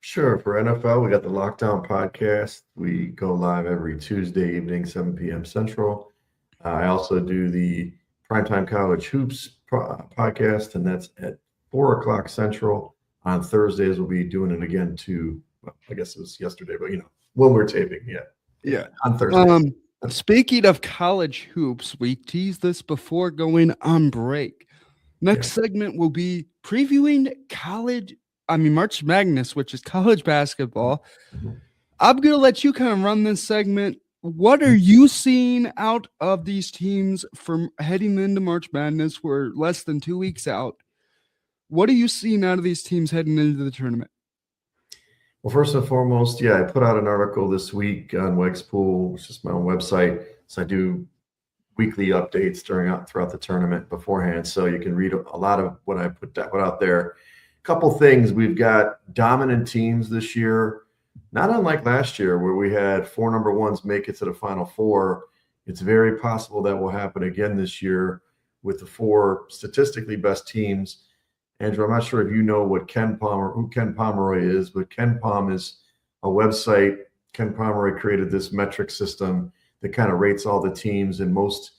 Sure. For NFL, we got the Lockdown Podcast. We go live every Tuesday evening, 7 p.m. Central. I also do the Primetime College Hoops podcast, and that's at 4 o'clock Central. On Thursdays, we'll be doing it again I guess it was yesterday, but when we're taping, yeah, on Thursday. Speaking of college hoops, we teased this before going on break. Next segment will be previewing March Madness, which is college basketball. Mm-hmm. I'm going to let you kind of run this segment. What are you seeing out of these teams from heading into March Madness? We're less than 2 weeks out. What are you seeing out of these teams heading into the tournament? Well, first and foremost, I put out an article this week on Wegs Pool, which is my own website. So I do weekly updates throughout the tournament beforehand. So you can read a lot of what I put out there. A couple things. We've got dominant teams this year. not unlike last year where we had 4 number ones make it to the Final Four. It's very possible that will happen again this year with the 4 statistically best teams. Andrew, I'm not sure if you know who Ken Pomeroy is, but Ken Pom is a website. Ken Pomeroy created this metric system that kind of rates all the teams, and most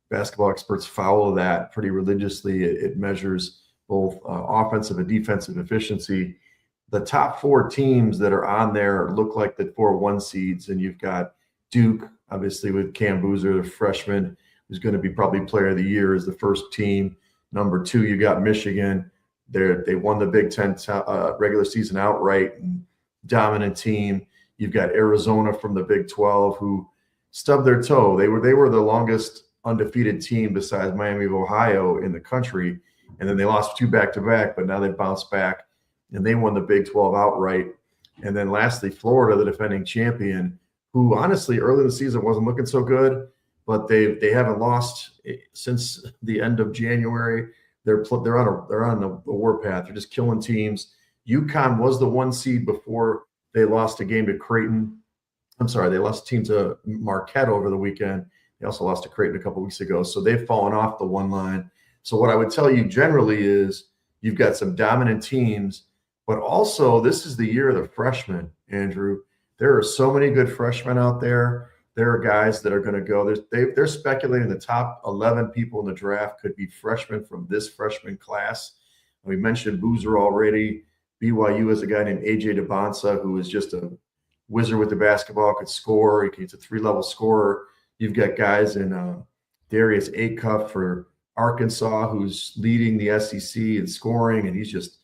basketball experts follow that pretty religiously. It measures both offensive and defensive efficiency. The top 4 teams that are on there look like the 4 1 seeds, and you've got Duke, obviously, with Cam Boozer, the freshman, who's going to be probably player of the year as the first team. Number 2, you got Michigan. They won the Big Ten regular season outright, and dominant team. You've got Arizona from the Big 12 who stubbed their toe. They were the longest undefeated team besides Miami of Ohio in the country, and then they lost 2 back-to-back, but now they bounced back and they won the Big 12 outright. And then lastly, Florida, the defending champion, who honestly early in the season wasn't looking so good, but they haven't lost since the end of January. They're on a warpath. They're just killing teams. UConn was the 1 seed before they lost a game to Creighton. I'm sorry, they lost a team to Marquette over the weekend. They also lost to Creighton a couple weeks ago. So they've fallen off the 1 line. So what I would tell you generally is you've got some dominant teams, but also this is the year of the freshmen, Andrew. There are so many good freshmen out there. There are guys that are going to go. They're speculating the top 11 people in the draft could be freshmen from this freshman class. We mentioned Boozer already. BYU has a guy named AJ DeBonsa, who is just a wizard with the basketball, could score. He's a 3-level scorer. You've got guys in Darius Acuff for Arkansas, who's leading the SEC in scoring, and he's just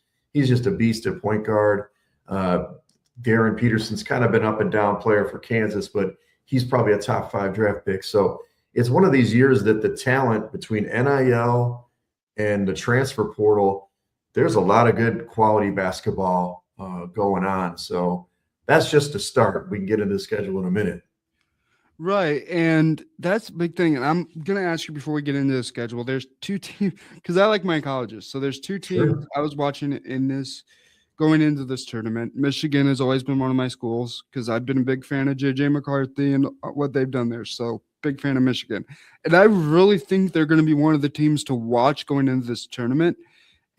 a beast at point guard. Darren Peterson's kind of been up and down player for Kansas, but he's probably a top 5 draft pick. So it's one of these years that the talent between NIL and the transfer portal, there's a lot of good quality basketball going on. So that's just a start. We can get into the schedule in a minute. Right. And that's a big thing. And I'm going to ask you before we get into the schedule, there's 2 teams, because I like my colleges. So there's 2 teams Sure. I was watching in this going into this tournament. Michigan has always been one of my schools because I've been a big fan of JJ McCarthy and what they've done there. So big fan of Michigan. And I really think they're going to be one of the teams to watch going into this tournament.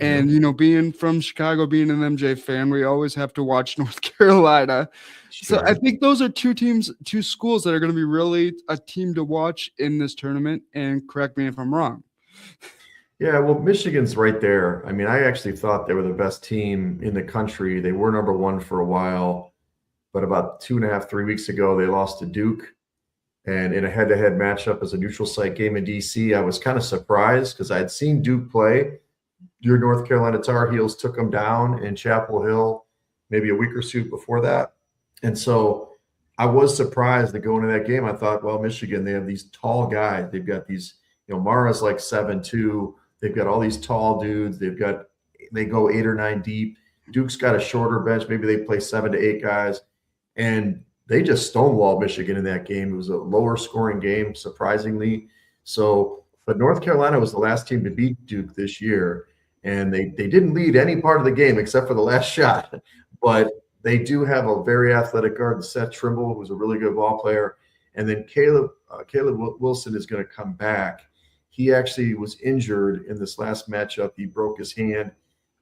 And, you know, being from Chicago, being an MJ fan, we always have to watch North Carolina. Sure. So I think those are 2 schools that are going to be really a team to watch in this tournament. And correct me if I'm wrong. Yeah, well, Michigan's right there. I mean, I actually thought they were the best team in the country. They were number 1 for a while, but about 2.5, 3 weeks ago, they lost to Duke. And in a head-to-head matchup as a neutral site game in D.C., I was kind of surprised because I had seen Duke play. Your North Carolina Tar Heels took them down in Chapel Hill maybe a week or 2 before that. And so I was surprised to go into that game. I thought, well, Michigan, they have these tall guys. They've got these, Mara's like 7'2". They've got all these tall dudes. They go 8 or 9 deep. Duke's got a shorter bench. Maybe they play 7 to 8 guys. And they just stonewalled Michigan in that game. It was a lower scoring game, surprisingly. So, but North Carolina was the last team to beat Duke this year. And they didn't lead any part of the game except for the last shot. But they do have a very athletic guard, Seth Trimble, who's a really good ball player. And then Caleb Wilson is going to come back. He actually was injured in this last matchup. He broke his hand.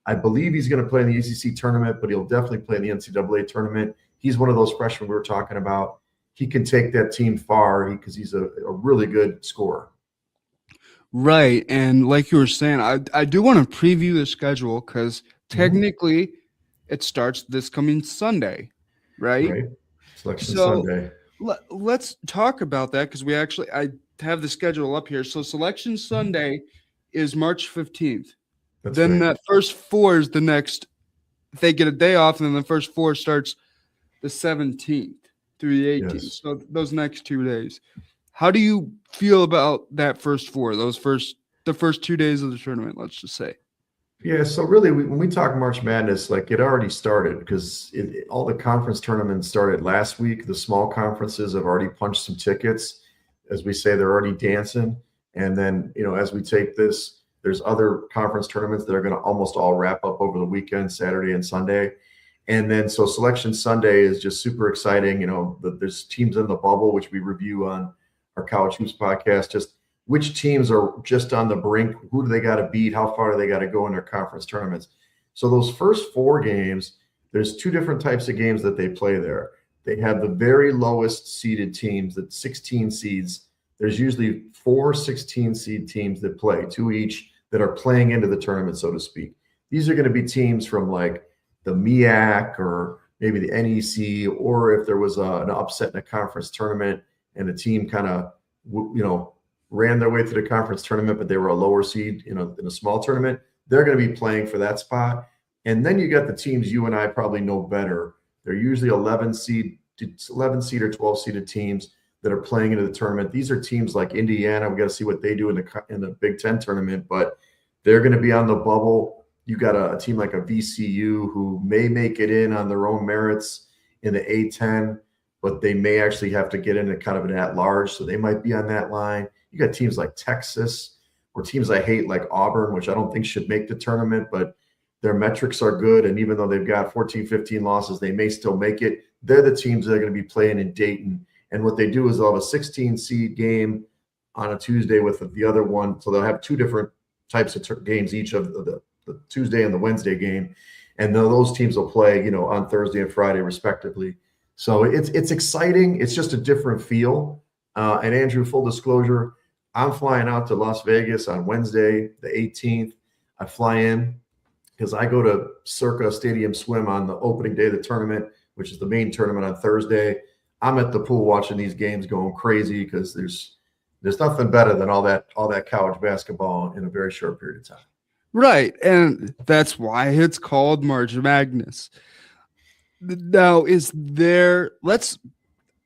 I believe he's going to play in the ACC tournament, but he'll definitely play in the NCAA tournament. He's one of those freshmen we were talking about. He can take that team far because he's a really good scorer. Right. And like you were saying, I do want to preview the schedule because technically it starts this coming Sunday, right? Selection Sunday. Let's talk about that because I have the schedule up here. So Selection Sunday is March 15th. Then that first 4 is the next. They get a day off, and then the first 4 starts the 17th through the 18th. Yes. So those next 2 days. How do you feel about that first 4? The first 2 days of the tournament, let's just say. Yeah, so really, when we talk March Madness, like it already started because all the conference tournaments started last week. The small conferences have already punched some tickets. As we say, they're already dancing. And then, as we take this, there's other conference tournaments that are going to almost all wrap up over the weekend, Saturday and Sunday. And then so Selection Sunday is just super exciting. There's teams in the bubble, which we review on our College Hoops podcast, just which teams are just on the brink. Who do they got to beat? How far do they got to go in their conference tournaments? So those first 4 games, there's 2 different types of games that they play there. They have the very lowest seeded teams, the 16 seeds. There's usually 4 16 seed teams that play, 2 each, that are playing into the tournament, so to speak. These are going to be teams from like the MEAC or maybe the NEC, or if there was an upset in a conference tournament and the team kind of, ran their way through the conference tournament, but they were a lower seed, in a small tournament, they're going to be playing for that spot. And then you got the teams you and I probably know better. They're usually 11 seed or 12 seeded teams that are playing into the tournament. These are teams like Indiana. We got to see what they do in the Big Ten tournament, but they're going to be on the bubble. You got a team like a VCU who may make it in on their own merits in the A10, but they may actually have to get into kind of an at-large, so they might be on that line. You got teams like Texas or teams I hate like Auburn, which I don't think should make the tournament, but their metrics are good. And even though they've got 14, 15 losses, they may still make it. They're the teams that are going to be playing in Dayton. And what they do is they'll have a 16 seed game on a Tuesday with the other one. So they'll have 2 different types of games, each of the Tuesday and the Wednesday game. And those teams will play, on Thursday and Friday respectively. So it's exciting. It's just a different feel. And Andrew, full disclosure, I'm flying out to Las Vegas on Wednesday, the 18th. I fly in because I go to Circa Stadium Swim on the opening day of the tournament, which is the main tournament on Thursday. I'm at the pool watching these games going crazy because there's nothing better than all that college basketball in a very short period of time. Right. And that's why it's called March Madness. Now,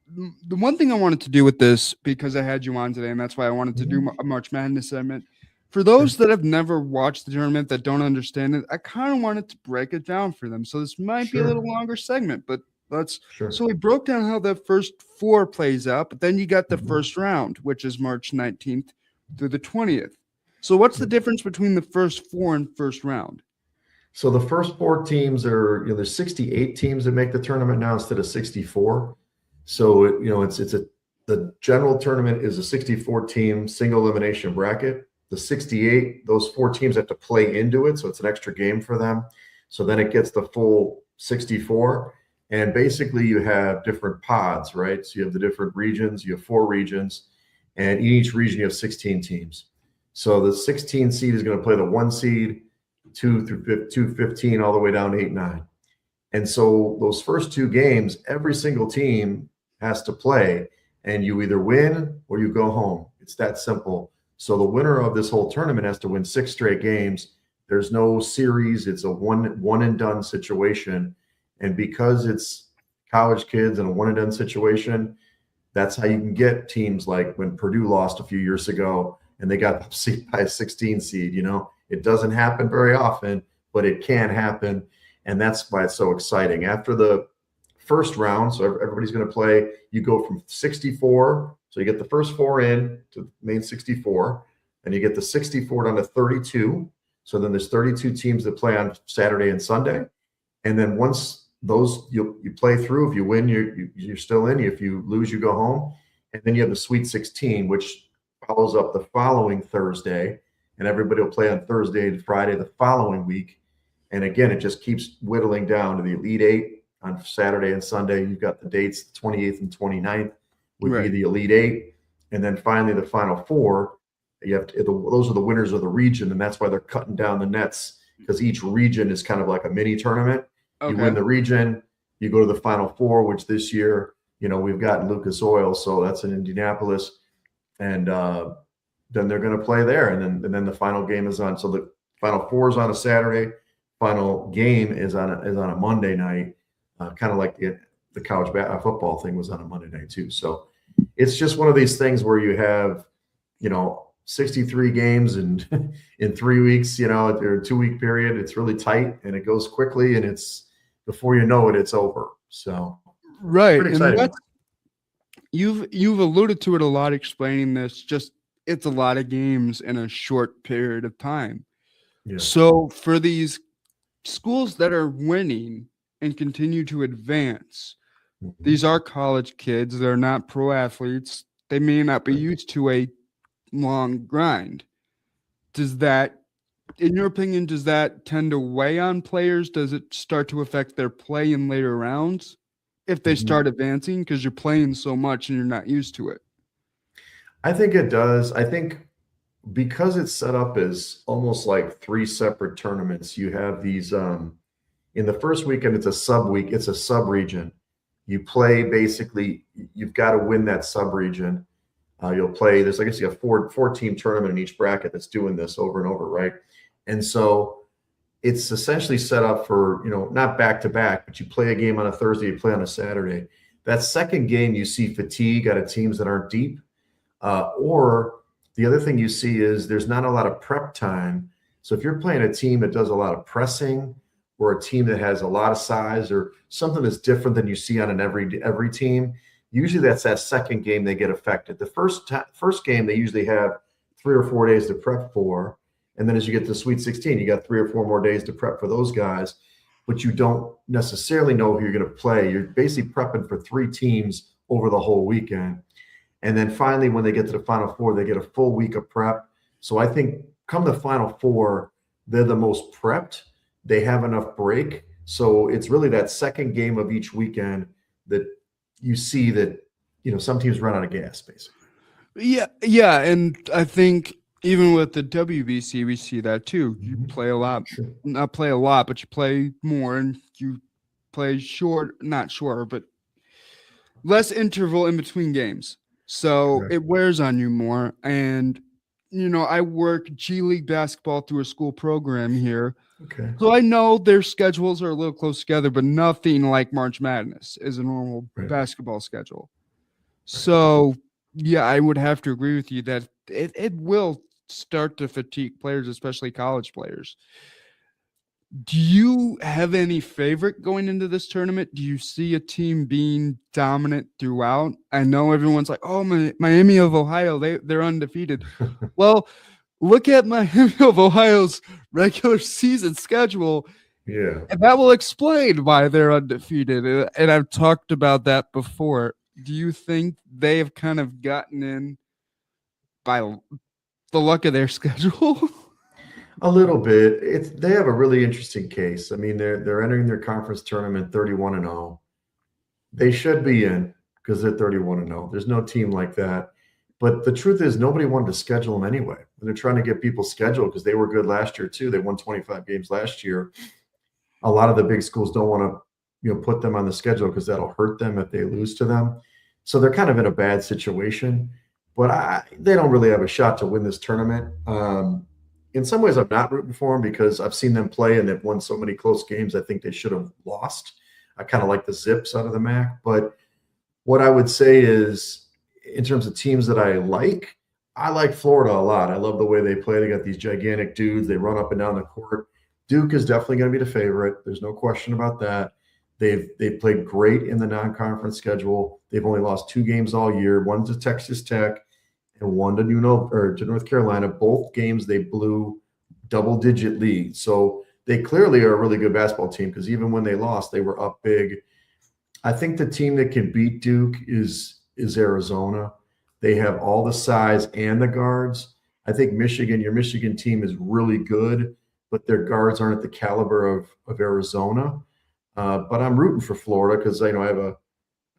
the one thing I wanted to do with this, because I had you on today, and that's why I wanted to do a March Madness segment. For those that have never watched the tournament, that don't understand it, I kind of wanted to break it down for them. So this might be a little longer segment, but so we broke down how the first 4 plays out, but then you got the first round, which is March 19th through the 20th. So what's the difference between the first 4 and first round? So the first 4 teams are, there's 68 teams that make the tournament now instead of 64. So, the general tournament is a 64 team single elimination bracket. The 68, those 4 teams have to play into it. So it's an extra game for them. So then it gets the full 64. And basically you have different pods, right? So you have the different regions, you have 4 regions, and in each region you have 16 teams. So the 16 seed is going to play the 1 seed, 2 through 15, all the way down to 8, 9. And so those first 2 games, every single team has to play, and you either win or you go home. It's that simple. So the winner of this whole tournament has to win 6 straight games. There's no series. It's a one and done situation. And because it's college kids in a one and done situation, that's how you can get teams like when Purdue lost a few years ago and they got upset by a 16 seed. It doesn't happen very often, but it can happen. And that's why it's so exciting. After the first round, so everybody's going to play, you go from 64. So you get the first 4 in to main 64, and you get the 64 down to 32. So then there's 32 teams that play on Saturday and Sunday. And then once those you play through, if you win, you're still in. If you lose, you go home. And then you have the Sweet 16, which follows up the following Thursday, and everybody will play on Thursday and Friday the following week. And again, it just keeps whittling down to the Elite 8 on Saturday and Sunday. You've got the dates, the 28th and 29th would be the Elite 8. And then finally the Final 4, those are the winners of the region. And that's why they're cutting down the nets, because each region is kind of like a mini tournament. Okay. You win the region, you go to the Final 4, which this year, we've got Lucas Oil. So that's in Indianapolis. And then they're going to play there. And then the final game is on. So the Final 4 is on a Saturday. Final game is on a Monday night, kind of like the college football thing was on a Monday night too. So it's just one of these things where you have, 63 games and in 3 weeks, or a 2-week period. It's really tight and it goes quickly, and it's before you know it, it's over. So right, pretty exciting. You've alluded to it a lot, explaining this. Just it's a lot of games in a short period of time. Yeah. So for these schools that are winning, and continue to advance. Mhm. These are college kids. They're not pro athletes. They may not be used to a long grind. Does that, in your opinion, does that tend to weigh on players? Does it start to affect their play in later rounds if they Mhm. start advancing because you're playing so much and you're not used to it? I think it does. I think because it's set up as almost like 3 separate tournaments, you have these in the first weekend, it's a sub-week, it's a sub-region. You play basically, you've got to win that sub-region. You'll play, there's, I guess you have four-team tournament in each bracket that's doing this over and over, right? And so it's essentially set up for, not back-to-back, but you play a game on a Thursday, you play on a Saturday. That second game, you see fatigue out of teams that aren't deep. Or the other thing you see is there's not a lot of prep time. So if you're playing a team that does a lot of pressing, or a team that has a lot of size, or something that's different than you see on an every team, usually that's that second game they get affected. The first game they usually have 3 or 4 days to prep for, and then as you get to the Sweet 16, you got 3 or 4 more days to prep for those guys, but you don't necessarily know who you're going to play. You're basically prepping for 3 teams over the whole weekend. And then finally, when they get to the Final Four, they get a full week of prep. So I think come the Final Four, they're the most prepped. They have enough break. So it's really that second game of each weekend that you see that, some teams run out of gas, basically. Yeah. And I think even with the WBC, we see that too. You play a lot, Sure. not play a lot, but you play more and you play not shorter, but less interval in between games. So Correct. it wears on you more. And, I work G League basketball through a school program here. Okay. So I know their schedules are a little close together, but nothing like March Madness is a normal Right. basketball schedule. So, yeah, I would have to agree with you that it will start to fatigue players, especially college players. Do you have any favorite going into this tournament? Do you see a team being dominant throughout? I know everyone's like, oh, Miami of Ohio, they're undefeated. Well, look at Miami of Ohio's regular season schedule, Yeah. and that will explain why they're undefeated. And I've talked about that before. Do you think they have kind of gotten in by the luck of their schedule? A little bit. They have a really interesting case. I mean, they're entering their conference tournament 31-0. They should be in because they're 31-0. There's no team like that. But the truth is, nobody wanted to schedule them anyway. And they're trying to get people scheduled because they were good last year too. They won 25 games last year. A lot of the big schools don't want to, put them on the schedule because that'll hurt them if they lose to them. So they're kind of in a bad situation. But they don't really have a shot to win this tournament. In some ways, I'm not rooting for them because I've seen them play and they've won so many close games. I think they should have lost. I kind of like the Zips out of the MAC. But what I would say is, in terms of teams that I like Florida a lot. I love the way they play. They got these gigantic dudes. They run up and down the court. Duke is definitely going to be the favorite. There's no question about that. They've played great in the non-conference schedule. They've only lost 2 games all year. One to Texas Tech and one to North Carolina. Both games they blew double-digit leads. So they clearly are a really good basketball team because even when they lost, they were up big. I think the team that can beat Duke is Arizona. They have all the size and the guards. I think your Michigan team is really good, but their guards aren't at the caliber of Arizona. But I'm rooting for Florida because I have a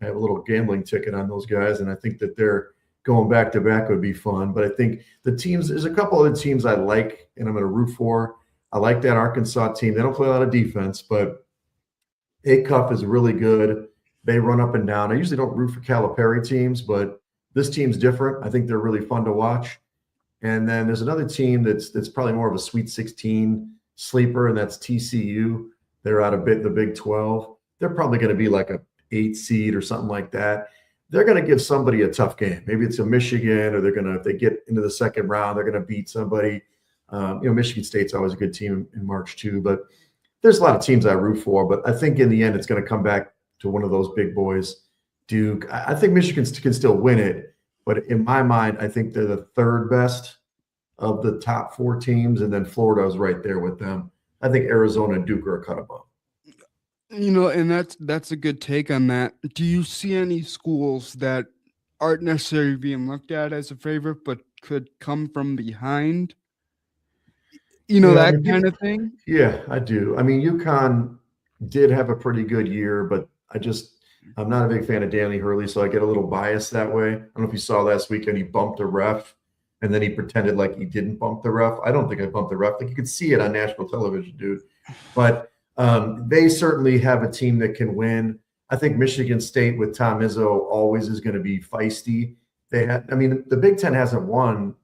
little gambling ticket on those guys, and I think that they're going back to back would be fun. But I think there's a couple other teams I like, and I'm going to root for. I like that Arkansas team. They don't play a lot of defense, but ACUF is really good. They run up and down. I usually don't root for Calipari teams, but this team's different. I think they're really fun to watch. And then there's another team that's probably more of a Sweet 16 sleeper, and that's TCU. They're out of the Big 12. They're probably going to be like a 8 seed or something like that. They're going to give somebody a tough game. Maybe it's a Michigan, or if they get into the second round, they're going to beat somebody. Michigan State's always a good team in March too. But there's a lot of teams I root for. But I think in the end, it's going to come back to one of those big boys. Duke. I think Michigan can still win it, but in my mind, I think they're the third best of the top 4 teams, and then Florida is right there with them. I think Arizona and Duke are a cut above. And that's a good take on that. Do you see any schools that aren't necessarily being looked at as a favorite, but could come from behind? Yeah, I That mean, kind of thing. yeah, I do. I mean, UConn did have a pretty good year, but I'm not a big fan of Danny Hurley, so I get a little biased that way. I don't know if you saw last weekend, he bumped a ref and then he pretended like he didn't bump the ref. I don't think I bumped the ref. Like you could see it on national television, dude. But they certainly have a team that can win. I think Michigan State with Tom Izzo always is going to be feisty. The Big Ten hasn't won.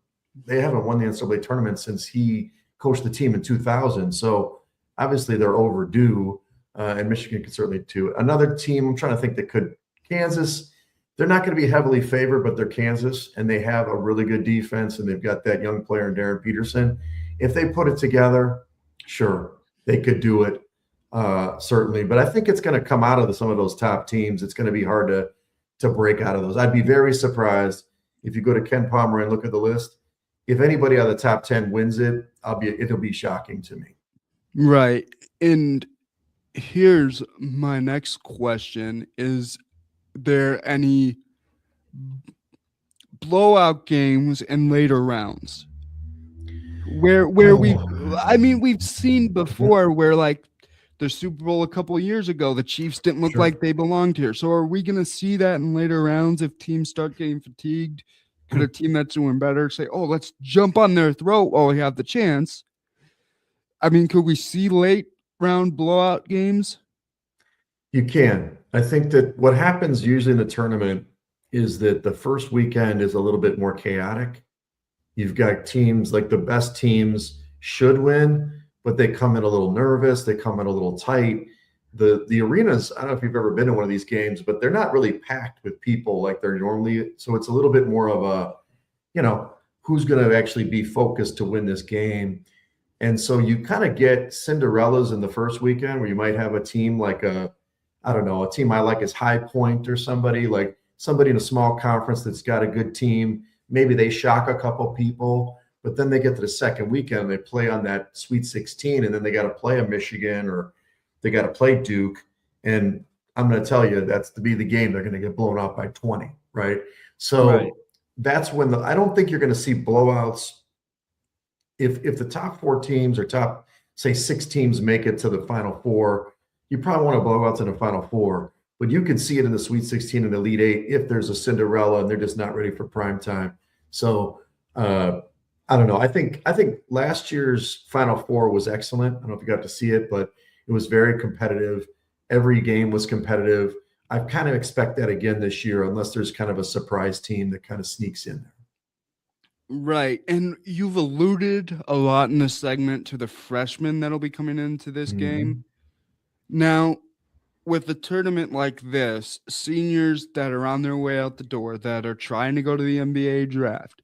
They haven't won the NCAA tournament since he coached the team in 2000. So obviously they're overdue, and Michigan could certainly too. Another team I'm trying to think that could, Kansas. They're not going to be heavily favored, but they're Kansas, and they have a really good defense, and they've got that young player in Darren Peterson. If they put it together, sure, they could do it, certainly. But I think it's going to come out of some of those top teams. It's going to be hard to break out of those. I'd be very surprised if you go to Ken Palmer and look at the list. If anybody out of the top 10 wins it, it'll be shocking to me. Right. And here's my next question. Is there any blowout games in later rounds where we've seen before where like the Super Bowl a couple of years ago, the Chiefs didn't look like they belonged here. So are we going to see that in later rounds if teams start getting fatigued? Could a team that's doing better say, oh, let's jump on their throat while we have the chance? I mean, could we see late round blowout games? You can. I think that what happens usually in the tournament is that the first weekend is a little bit more chaotic. You've got teams like the best teams should win, but they come in a little nervous. They come in a little tight. The arenas, I don't know if you've ever been to one of these games, but they're not really packed with people like they're normally. So it's a little bit more of a, who's going to actually be focused to win this game. And so you kind of get Cinderellas in the first weekend where you might have a team like a team I like is High Point or somebody in a small conference that's got a good team. Maybe they shock a couple people, but then they get to the second weekend and they play on that Sweet 16, and then they got to play a Michigan or they got to play Duke. And I'm going to tell you, that's to be the game they're going to get blown out by 20, right? So that's when I don't think you're going to see blowouts. If the top four teams or top, say, 6 teams make it to the Final Four, you probably want to blowouts in the Final Four. But you can see it in the Sweet 16 and Elite 8 if there's a Cinderella and they're just not ready for prime time. So I don't know. I think last year's Final Four was excellent. I don't know if you got to see it, but it was very competitive. Every game was competitive. I kind of expect that again this year, unless there's kind of a surprise team that kind of sneaks in there. Right. And you've alluded a lot in this segment to the freshmen that'll be coming into this game. Now, with a tournament like this, seniors that are on their way out the door, that are trying to go to the NBA draft,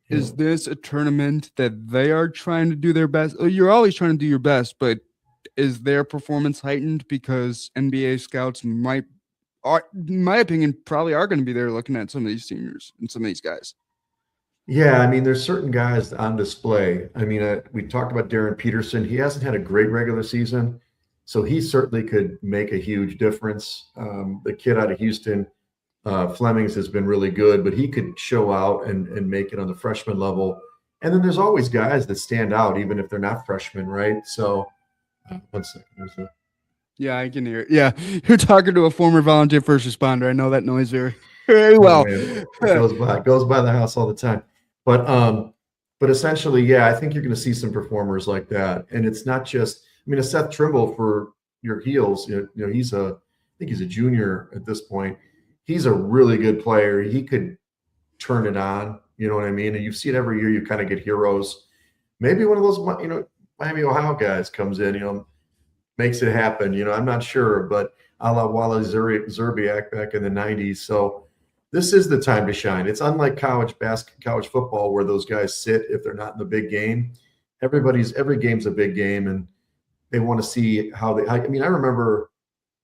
is this a tournament that they are trying to do their best? You're always trying to do your best, but is their performance heightened because NBA scouts in my opinion, probably are going to be there looking at some of these seniors and some of these guys? Yeah, I mean, there's certain guys on display. I mean, we talked about Darren Peterson. He hasn't had a great regular season, so he certainly could make a huge difference. The kid out of Houston, Flemings, has been really good, but he could show out and make it on the freshman level. And then there's always guys that stand out, even if they're not freshmen, right? So, one second. Yeah, I can hear it. Yeah, you're talking to a former volunteer first responder. I know that noise very, very well. It goes by the house all the time. But essentially, yeah, I think you're going to see some performers like that. And it's not just, a Seth Trimble for your heels. I think he's a junior at this point. He's a really good player. He could turn it on. You know what I mean? And you see it every year. You kind of get heroes. Maybe one of those, Miami, Ohio guys comes in, makes it happen. I'm not sure, but a la Walla Zerbiak back in the 90s. So this is the time to shine. It's unlike college football where those guys sit if they're not in the big game. Every game's a big game, and they want to see how I remember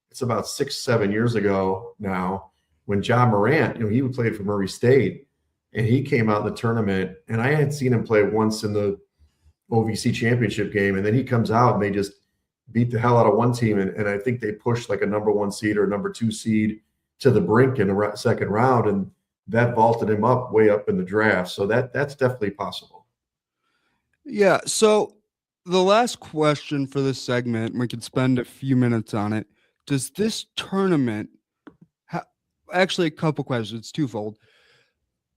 it's about 6-7 years ago now when John Morant, he played for Murray State, and he came out in the tournament, and I had seen him play once in the OVC championship game, and then he comes out and they just beat the hell out of one team, and I think they pushed like a number 1 seed or number 2 seed to the brink in the second round, and that vaulted him up way up in the draft. So that's definitely possible. Yeah. So the last question for this segment, we could spend a few minutes on it. Does this tournament actually a couple questions, twofold.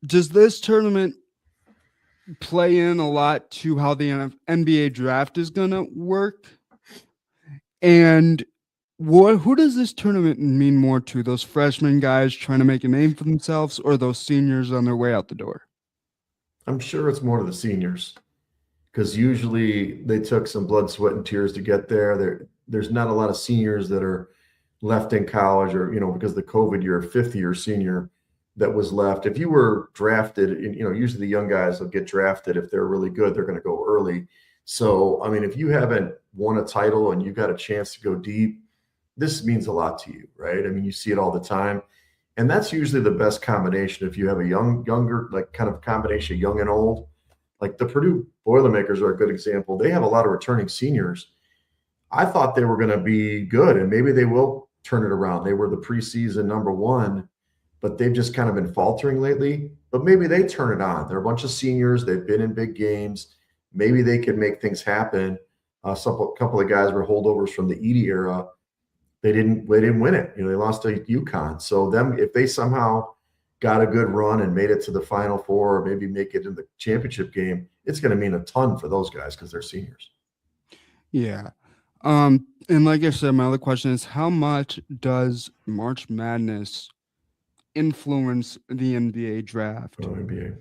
Does this tournament play in a lot to how the NBA draft is going to work? And who does this tournament mean more to? Those freshman guys trying to make a name for themselves, or those seniors on their way out the door? I'm sure it's more to the seniors, because usually they took some blood, sweat, and tears to get there. There's not a lot of seniors that are left in college, or, because of the COVID year, 5th-year senior that was left. If you were drafted, usually the young guys will get drafted. If they're really good, they're going to go early. So, I mean, if you haven't won a title and you've got a chance to go deep, this means a lot to you, right? I mean, you see it all the time. And that's usually the best combination. If you have a younger, like kind of combination, young and old, like the Purdue Boilermakers are a good example. They have a lot of returning seniors. I thought they were going to be good, and maybe they will turn it around. They were the preseason number 1, but they've just kind of been faltering lately. But maybe they turn it on. They're a bunch of seniors. They've been in big games. Maybe they can make things happen. A couple of guys were holdovers from the Edey era. They didn't win it. They lost to UConn. So if they somehow got a good run and made it to the Final Four, or maybe make it in the championship game, it's going to mean a ton for those guys because they're seniors. Yeah. And like I said, my other question is, how much does March Madness influence the NBA draft? Oh, NBA.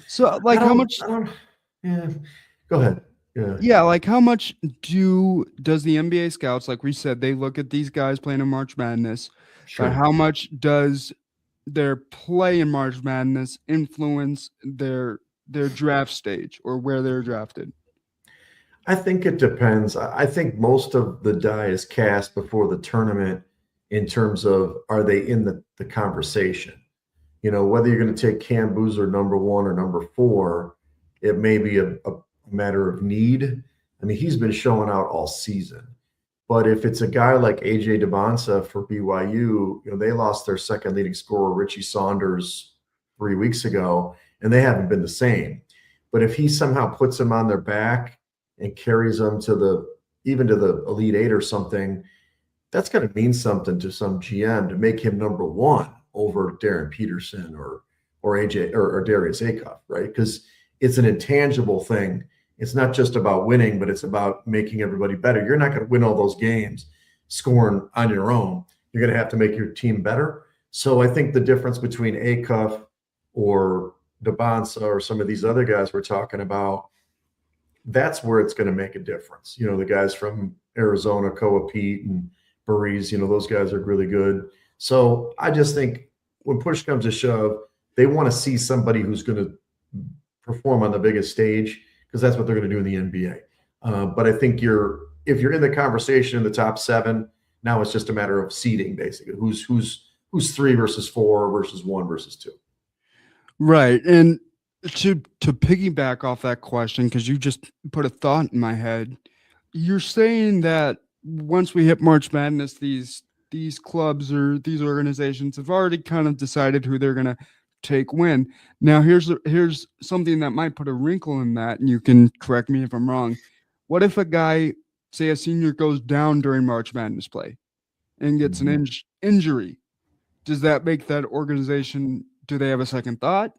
So, like, how much? Yeah. Go ahead. Yeah, like how much does the NBA scouts, like we said, they look at these guys playing in March Madness, Sure. but how much does their play in March Madness influence their draft stage or where they're drafted? I think it depends. I think most of the die is cast before the tournament in terms of, are they in the conversation? Whether you're going to take Cam Boozer number 1 or number 4, it may be a matter of need. I mean, he's been showing out all season. But if it's a guy like AJ DeBonsa for BYU, they lost their second leading scorer, Richie Saunders, 3 weeks ago, and they haven't been the same. But if he somehow puts them on their back and carries them even to the Elite 8 or something, that's going to mean something to some GM to make him number 1 over Darren Peterson or AJ or Darius Acuff, right? Because it's an intangible thing. It's not just about winning, but it's about making everybody better. You're not going to win all those games scoring on your own. You're going to have to make your team better. So I think the difference between Acuff or DeBonsa or some of these other guys we're talking about, that's where it's going to make a difference. The guys from Arizona, Koa Pete and Burries, those guys are really good. So I just think when push comes to shove, they want to see somebody who's going to perform on the biggest stage, because that's what they're going to do in the NBA. But I think if you're in the conversation in the top 7, now it's just a matter of seeding, basically. Who's 3 versus 4 versus 1 versus 2. Right. And to piggyback off that question, because you just put a thought in my head, you're saying that once we hit March Madness, these clubs or these organizations have already kind of decided who they're going to take win. Now, here's something that might put a wrinkle in that, and you can correct me if I'm wrong. What if a guy, say a senior, goes down during March Madness play and gets an injury? Does that make that organization, do they have a second thought?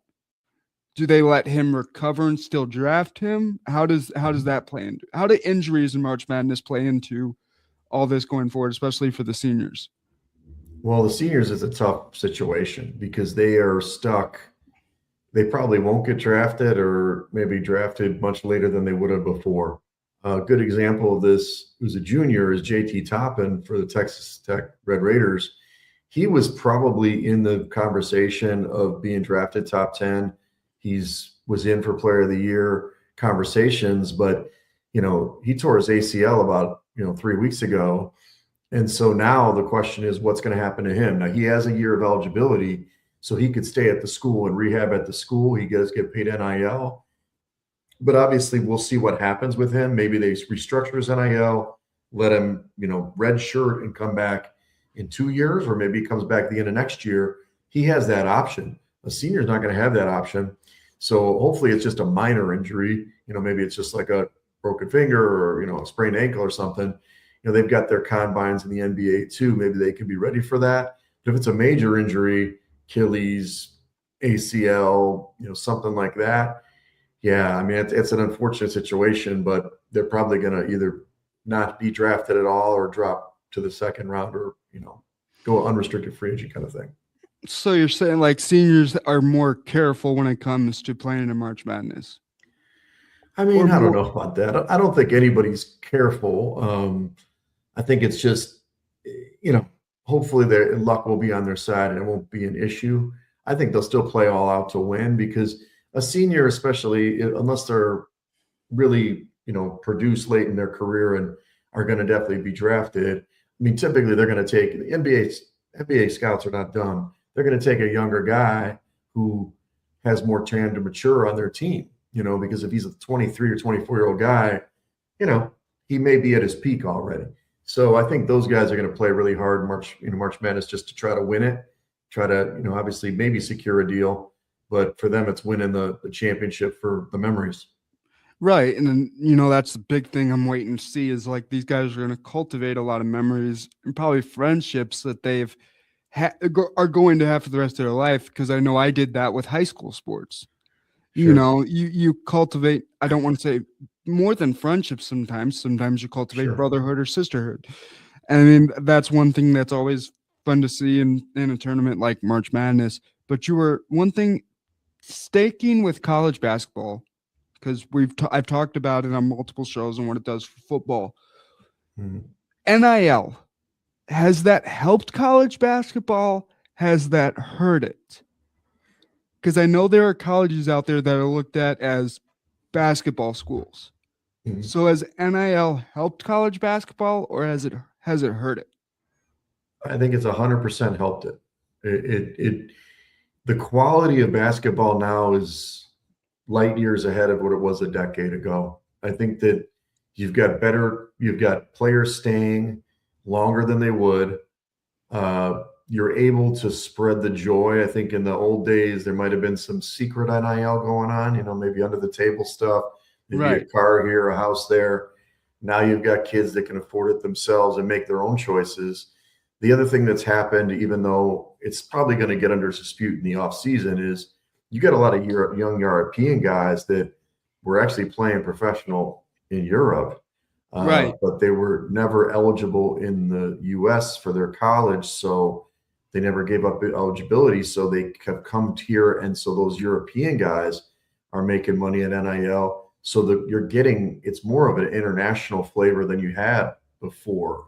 Do they let him recover and still draft him? How does that play into? How do injuries in March Madness play into all this going forward, especially for the seniors? Well, the seniors is a tough situation because they are stuck. They probably won't get drafted, or maybe drafted much later than they would have before. A good example of this, who's a junior, is JT Toppin for the Texas Tech Red Raiders. He was probably in the conversation of being drafted top 10. Was in for Player of the Year conversations, but he tore his ACL about 3 weeks ago. And so now the question is, what's going to happen to him? Now, he has a year of eligibility, so he could stay at the school and rehab at the school. He does get paid NIL. But obviously, we'll see what happens with him. Maybe they restructure his NIL. let him, red shirt and come back in 2 years, or maybe he comes back at the end of next year. He has that option. A senior is not going to have that option. So hopefully it's just a minor injury. Maybe it's just like a broken finger or, a sprained ankle or something. They've got their combines in the NBA too. Maybe they can be ready for that. But if it's a major injury, Achilles, ACL, something like that, yeah, I mean, it's an unfortunate situation, but they're probably going to either not be drafted at all or drop to the second round or, go unrestricted free agent kind of thing. So you're saying like seniors are more careful when it comes to playing in March Madness? I mean, I don't know about that. I don't think anybody's careful. I think it's just, hopefully their luck will be on their side and it won't be an issue. I think they'll still play all out to win, because a senior, especially unless they're really, produce late in their career and are going to definitely be drafted. I mean, typically they're going to take the NBA scouts are not dumb. They're going to take a younger guy who has more time to mature on their team, because if he's a 23 or 24-year-old guy, he may be at his peak already. So I think those guys are going to play really hard in March Madness just to try to win it, try to, obviously maybe secure a deal, but for them, it's winning the championship for the memories. Right. And then, that's the big thing I'm waiting to see is like these guys are going to cultivate a lot of memories and probably friendships that they've are going to have for the rest of their life. Because I know I did that with high school sports. Sure. You cultivate, I don't want to say more than friendships sometimes. Sometimes you cultivate brotherhood or sisterhood. And I mean, that's one thing that's always fun to see in a tournament like March Madness. But you were one thing staking with college basketball, because I've talked about it on multiple shows and what it does for football. Mm-hmm. NIL, has that helped college basketball? Has that hurt it? Because I know there are colleges out there that are looked at as basketball schools. Mm-hmm. So has NIL helped college basketball, or has it hurt it? I think it's 100% helped it. The quality of basketball now is light years ahead of what it was a decade ago. I think that you've got players staying longer than they would. You're able to spread the joy. I think in the old days, there might've been some secret NIL going on, maybe under the table stuff, maybe right. A car here, a house there. Now you've got kids that can afford it themselves and make their own choices. The other thing that's happened, even though it's probably going to get under dispute in the offseason, is you got a lot of young European guys that were actually playing professional in Europe, right? But they were never eligible in the U.S. for their college, so they never gave up eligibility. So they have come here, and so those European guys are making money at NIL. So that it's more of an international flavor than you had before,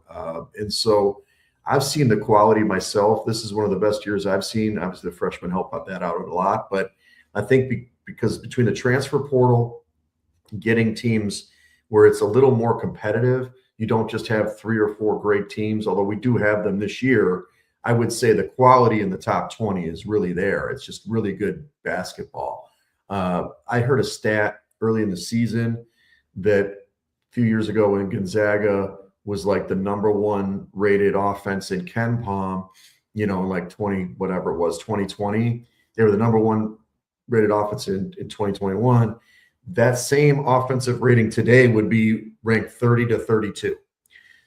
and so I've seen the quality myself. This is one of the best years I've seen. Obviously, the freshmen help that out a lot. But I think because between the transfer portal, getting teams where it's a little more competitive, you don't just have 3 or 4 great teams, although we do have them this year. I would say the quality in the top 20 is really there. It's just really good basketball. I heard a stat early in the season that a few years ago when Gonzaga was like the number 1 rated offense in Ken Palm, like 2020. They were the number 1 rated offense in 2021. That same offensive rating today would be ranked 30 to 32.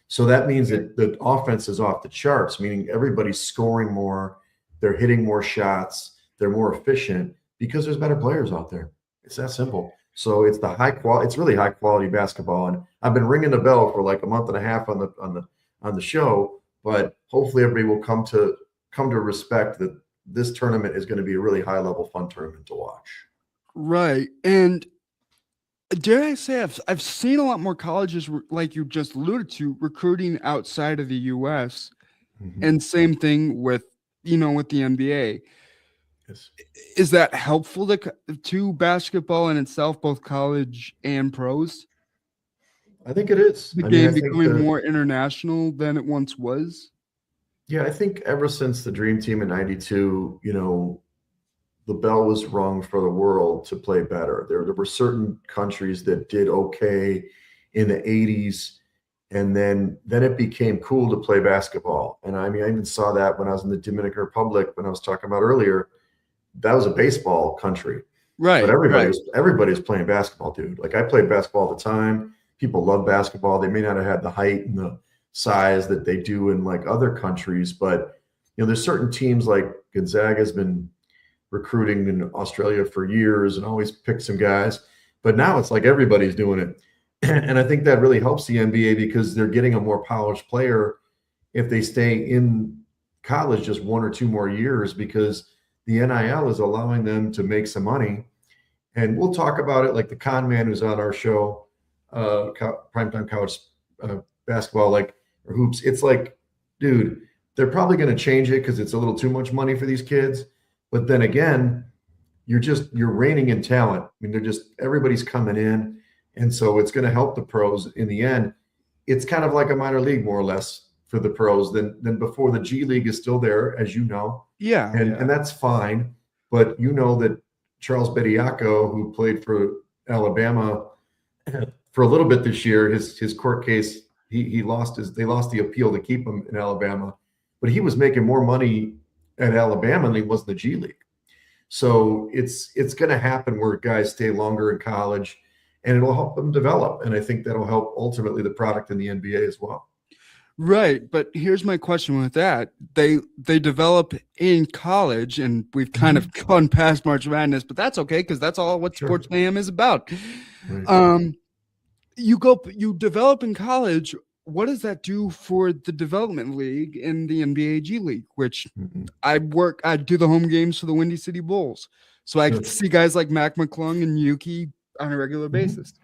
So that means that the offense is off the charts, meaning everybody's scoring more, they're hitting more shots, they're more efficient because there's better players out there. It's that simple. So it's it's really high quality basketball. And I've been ringing the bell for like a month and a half on the show, but hopefully everybody will come to respect that this tournament is going to be a really high level fun tournament to watch. Right. And dare I say, I've seen a lot more colleges, like you just alluded to, recruiting outside of the U.S. Mm-hmm. And same thing with the NBA. Yes. Is that helpful to basketball in itself, both college and pros? I think it is. The game becoming more international than it once was? Yeah, I think ever since the Dream Team in '92, the bell was rung for the world to play better. There were certain countries that did okay in the '80s, And then it became cool to play basketball. And I mean, I even saw that when I was in the Dominican Republic, when I was talking about earlier. That was a baseball country. Right. But everybody was playing basketball, dude. Like, I played basketball all the time. People love basketball. They may not have had the height and the size that they do in like other countries, but there's certain teams like Gonzaga has been recruiting in Australia for years and always picked some guys. But now it's like everybody's doing it. And I think that really helps the NBA because they're getting a more polished player if they stay in college just 1 or 2 more years, because the NIL is allowing them to make some money. And we'll talk about it, like the con man who's on our show, Primetime College Basketball, or hoops. It's like, dude, they're probably going to change it because it's a little too much money for these kids. But then again, you're reigning in talent. I mean, everybody's coming in. And so it's going to help the pros in the end. It's kind of like a minor league, more or less, for the pros than before. The G League is still there, as you know. Yeah. And that's fine. But you know that Charles Bediako, who played for Alabama for a little bit this year, his court case, they lost the appeal to keep him in Alabama. But he was making more money at Alabama than he was in the G League. So it's going to happen where guys stay longer in college, and it'll help them develop. And I think that'll help ultimately the product in the NBA as well. Right. But here's my question with that. They develop in college, and we've kind of gone past March Madness, but that's okay because that's all what Sports Mayhem is about. Right. You develop in college. What does that do for the development league in the NBA G League, which I do the home games for the Windy City Bulls. So I get to see guys like Mac McClung and Yuki on a regular basis.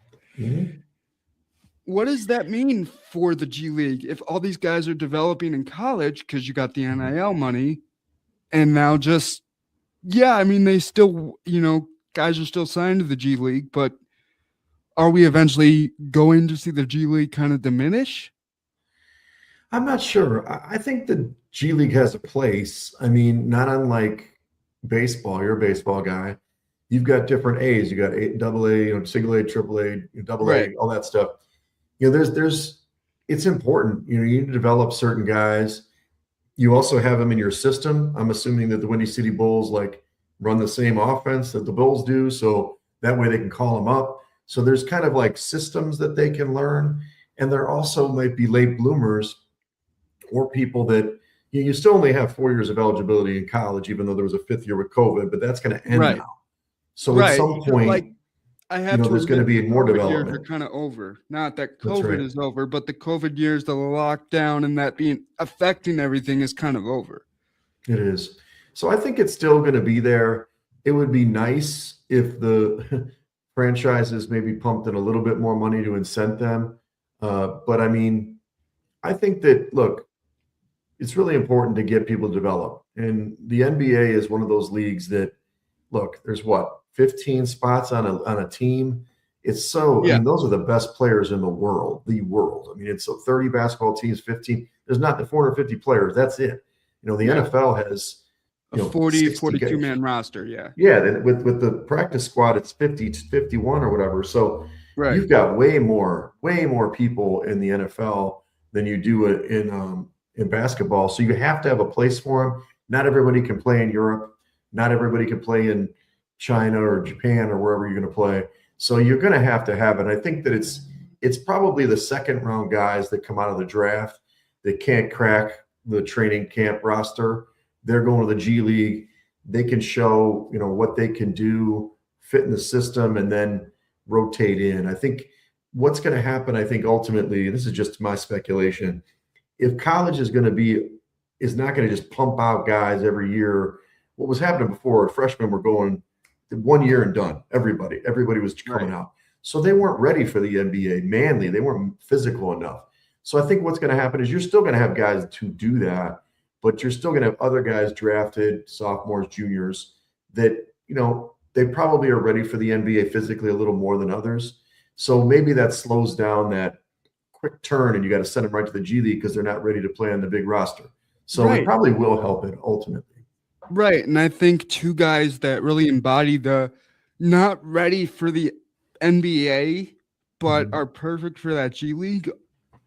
What does that mean for the G League if all these guys are developing in college because you got the NIL money, and now they still, guys are still signed to the G League, but are we eventually going to see the G League kind of diminish? I'm not sure. I think the G League has a place. I mean, not unlike baseball. You're a baseball guy. You've got different A's. You got AA, single A, triple A, double A, all that stuff. It's important. You need to develop certain guys. You also have them in your system. I'm assuming that the Windy City Bulls run the same offense that the Bulls do, so that way they can call them up. So there's kind of like systems that they can learn, and there also might be late bloomers or people that you still only have 4 years of eligibility in college, even though there was a 5th year with COVID, but that's going to end now. So at some point, there's going to be more development. Years are kind of over. Not that COVID is over, but the COVID years, the lockdown, and that affecting everything is kind of over. It is. So I think it's still going to be there. It would be nice if the franchises maybe pumped in a little bit more money to incent them. But I mean, I think that, look, it's really important to get people to develop. And the NBA is one of those leagues that, look, there's 15 spots on a team. It's so, I mean, those are the best players in the world. I mean, it's 30 basketball teams, 15. There's not the 450 players. That's it. The NFL has a 42-man roster. Yeah. Yeah. With the practice squad, it's 50 to 51 or whatever. So you've got way more people in the NFL than you do in basketball. So you have to have a place for them. Not everybody can play in Europe. Not everybody can play in China or Japan or wherever you're going to play. So you're going to have it. I think that it's probably the second round guys that come out of the draft that can't crack the training camp roster. They're going to the G League. They can show, what they can do, fit in the system, and then rotate in. I think what's going to happen, ultimately, this is just my speculation, if college is not going to just pump out guys every year. What was happening before, freshmen were going 1 year and done. Everybody was coming out. So they weren't ready for the NBA manly. They weren't physical enough. So I think what's going to happen is you're still going to have guys to do that, but you're still going to have other guys drafted, sophomores, juniors, that, they probably are ready for the NBA physically a little more than others. So maybe that slows down that quick turn, and you got to send them right to the G League because they're not ready to play on the big roster. So it probably will help it ultimately. Right. And I think two guys that really embody the not ready for the NBA, but are perfect for that G League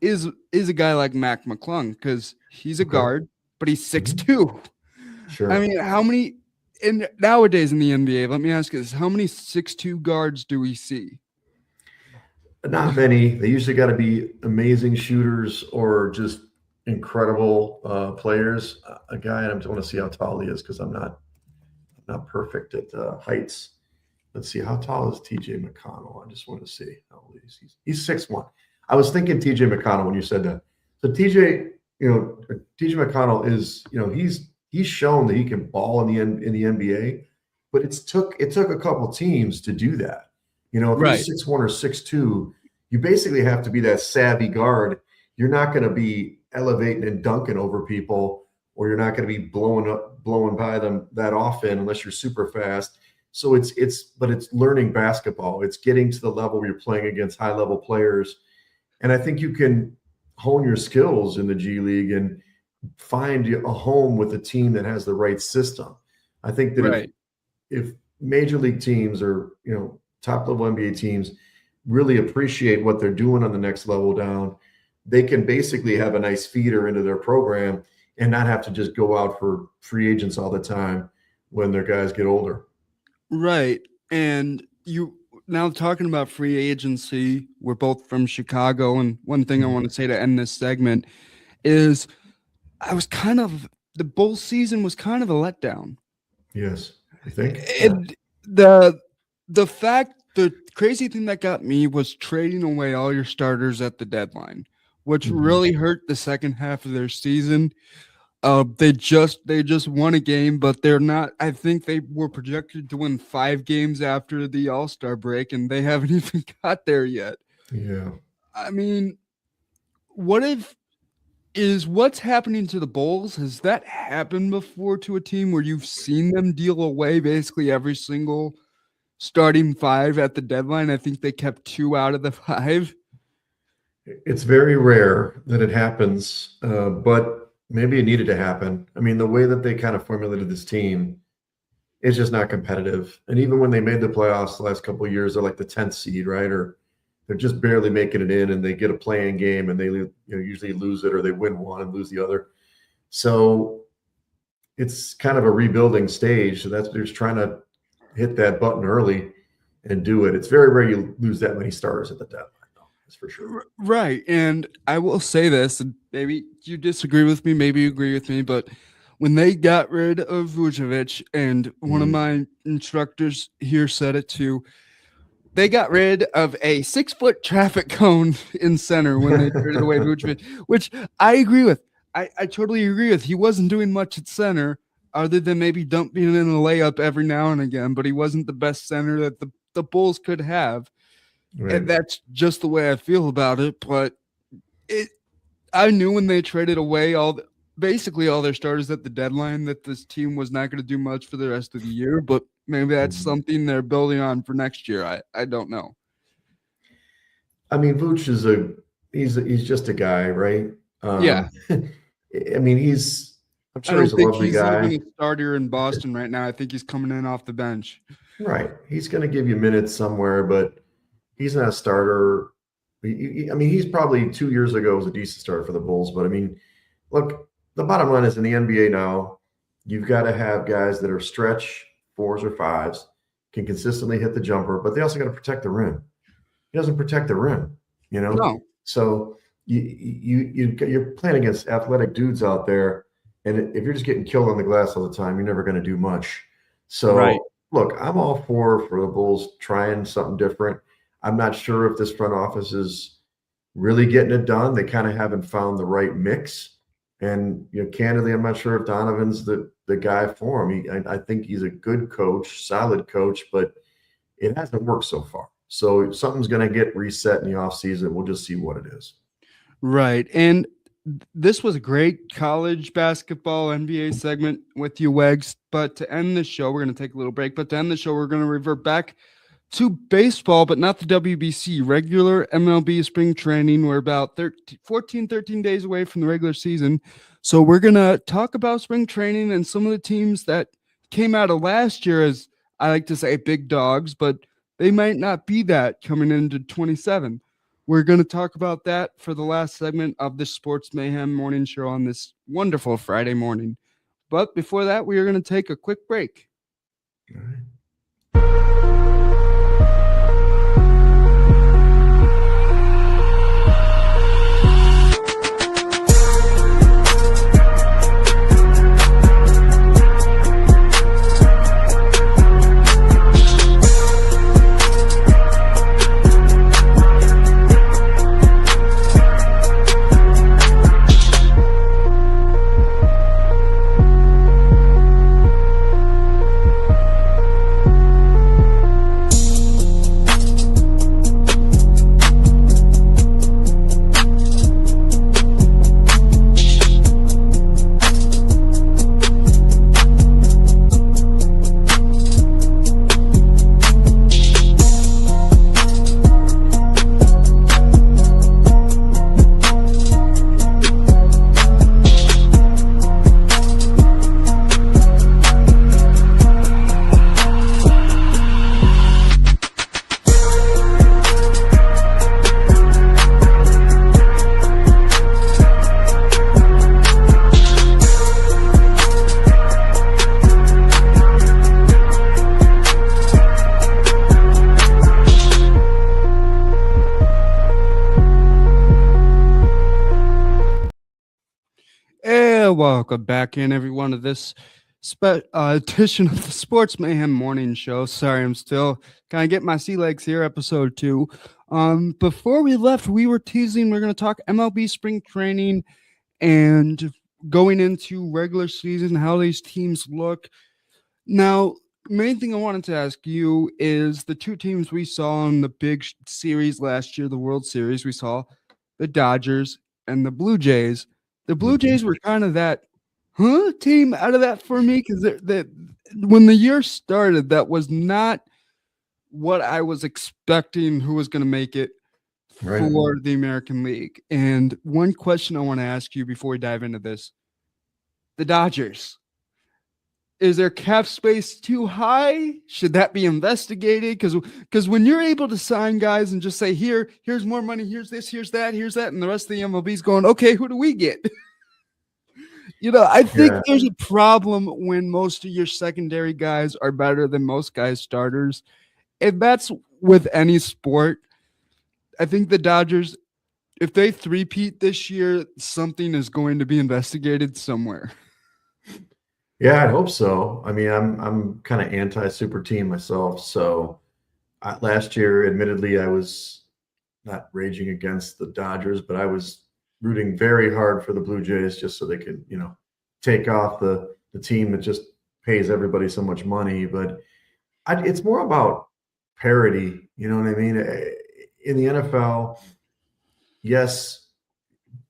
is a guy like Mac McClung, because he's a Okay. guard, but he's 6'2". Sure. I mean, how many nowadays in the NBA, let me ask you this, how many 6'2" guards do we see? Not many. They usually got to be amazing shooters or just incredible players. A guy, I want to see how tall he is because I'm not perfect at heights. Let's see, how tall is TJ McConnell? I just want to see how old he is. He's 6'1". I was thinking TJ McConnell when you said that. So TJ McConnell is, he's shown that he can ball in the NBA, but it took a couple teams to do that. If Right. you're 6'1" or 6'2", you basically have to be that savvy guard. You're not going to be elevating and dunking over people, or you're not going to be blowing by them that often unless you're super fast. So it's learning basketball. It's getting to the level where you're playing against high level players. And I think you can hone your skills in the G League and find a home with a team that has the right system. I think that Right. if major league teams or, top level NBA teams really appreciate what they're doing on the next level down, they can basically have a nice feeder into their program and not have to just go out for free agents all the time when their guys get older. Right. And you now talking about free agency, we're both from Chicago. And one thing I want to say to end this segment is the Bulls season was kind of a letdown. Yes, I think. And the crazy thing that got me was trading away all your starters at the deadline, which really hurt the second half of their season. They just won a game, but they're not. I think they were projected to win 5 games after the All-Star break, and they haven't even got there yet. Yeah. I mean, what's happening to the Bulls? Has that happened before to a team where you've seen them deal away basically every single starting 5 at the deadline? I think they kept 2 out of the 5. It's very rare that it happens, but maybe it needed to happen. I mean, the way that they kind of formulated this team is just not competitive. And even when they made the playoffs the last couple of years, they're like the 10th seed, right? Or they're just barely making it in, and they get a play-in game, and they usually lose it, or they win one and lose the other. So it's kind of a rebuilding stage. So they're just trying to hit that button early and do it. It's very rare you lose that many starters at the deadline. That's for sure. Right. And I will say this, and maybe you disagree with me, maybe you agree with me, but when they got rid of Vucevic, and one of my instructors here said it too, they got rid of a 6-foot traffic cone in center when they traded away Vucevic, which I agree with. I totally agree with. He wasn't doing much at center other than maybe dumping in a layup every now and again, but he wasn't the best center that the Bulls could have. Right. And that's just the way I feel about it. But I knew when they traded away basically all their starters at the deadline that this team was not going to do much for the rest of the year. But maybe that's something they're building on for next year. I don't know. I mean, Vooch is he's just a guy, right? Yeah. I mean, I'm sure he's a lovely guy. Even a starter in Boston right now. I think he's coming in off the bench. Right. He's going to give you minutes somewhere, but he's not a starter. I mean, he's probably 2 years ago was a decent starter for the Bulls. But I mean, look, the bottom line is in the NBA now, you've got to have guys that are stretch 4s or 5s, can consistently hit the jumper, but they also got to protect the rim. He doesn't protect the rim, No. So you're playing against athletic dudes out there, and if you're just getting killed on the glass all the time, you're never going to do much. So Look, I'm all for the Bulls trying something different. I'm not sure if this front office is really getting it done. They kind of haven't found the right mix. And candidly, I'm not sure if Donovan's the guy for him. I think he's a good coach, solid coach, but it hasn't worked so far. So something's going to get reset in the offseason. We'll just see what it is. Right. And this was a great college basketball NBA segment with you, Wegs. But to end the show, we're going to take a little break. But to end the show, we're going to revert back to baseball, but not the WBC. Regular MLB spring training. We're about 13 days away from the regular season. So we're going to talk about spring training and some of the teams that came out of last year as, I like to say, big dogs, but they might not be that coming into 27. We're going to talk about that for the last segment of the Sports Mayhem morning show on this wonderful Friday morning. But before that, we are going to take a quick break. All right. Welcome back in, everyone, to this edition of the Sports Mayhem Morning Show. Sorry, I'm still kind of getting my sea legs here, episode 2. Before we left, we were teasing we're going to talk MLB spring training and going into regular season, how these teams look. Now, main thing I wanted to ask you is the two teams we saw in the big series last year, the World Series, we saw the Dodgers and the Blue Jays. The Blue Jays were kind of that team out of that for me, because when the year started, that was not what I was expecting who was going to make it for the American League. And one question I want to ask you before we dive into this, the Dodgers, is their cap space too high? Should that be investigated? Because when you're able to sign guys and just say, here's more money, here's this, here's that, and the rest of the MLB's going, okay, who do we get? I think there's a problem when most of your secondary guys are better than most guys' starters. And that's with any sport. I think the Dodgers, if they three-peat this year, something is going to be investigated somewhere. Yeah, I hope so. I mean, I'm kind of anti-super team myself. So last year, admittedly, I was not raging against the Dodgers, but I was rooting very hard for the Blue Jays just so they could, take off the team that just pays everybody so much money. But it's more about parity. You know what I mean? In the NFL, yes,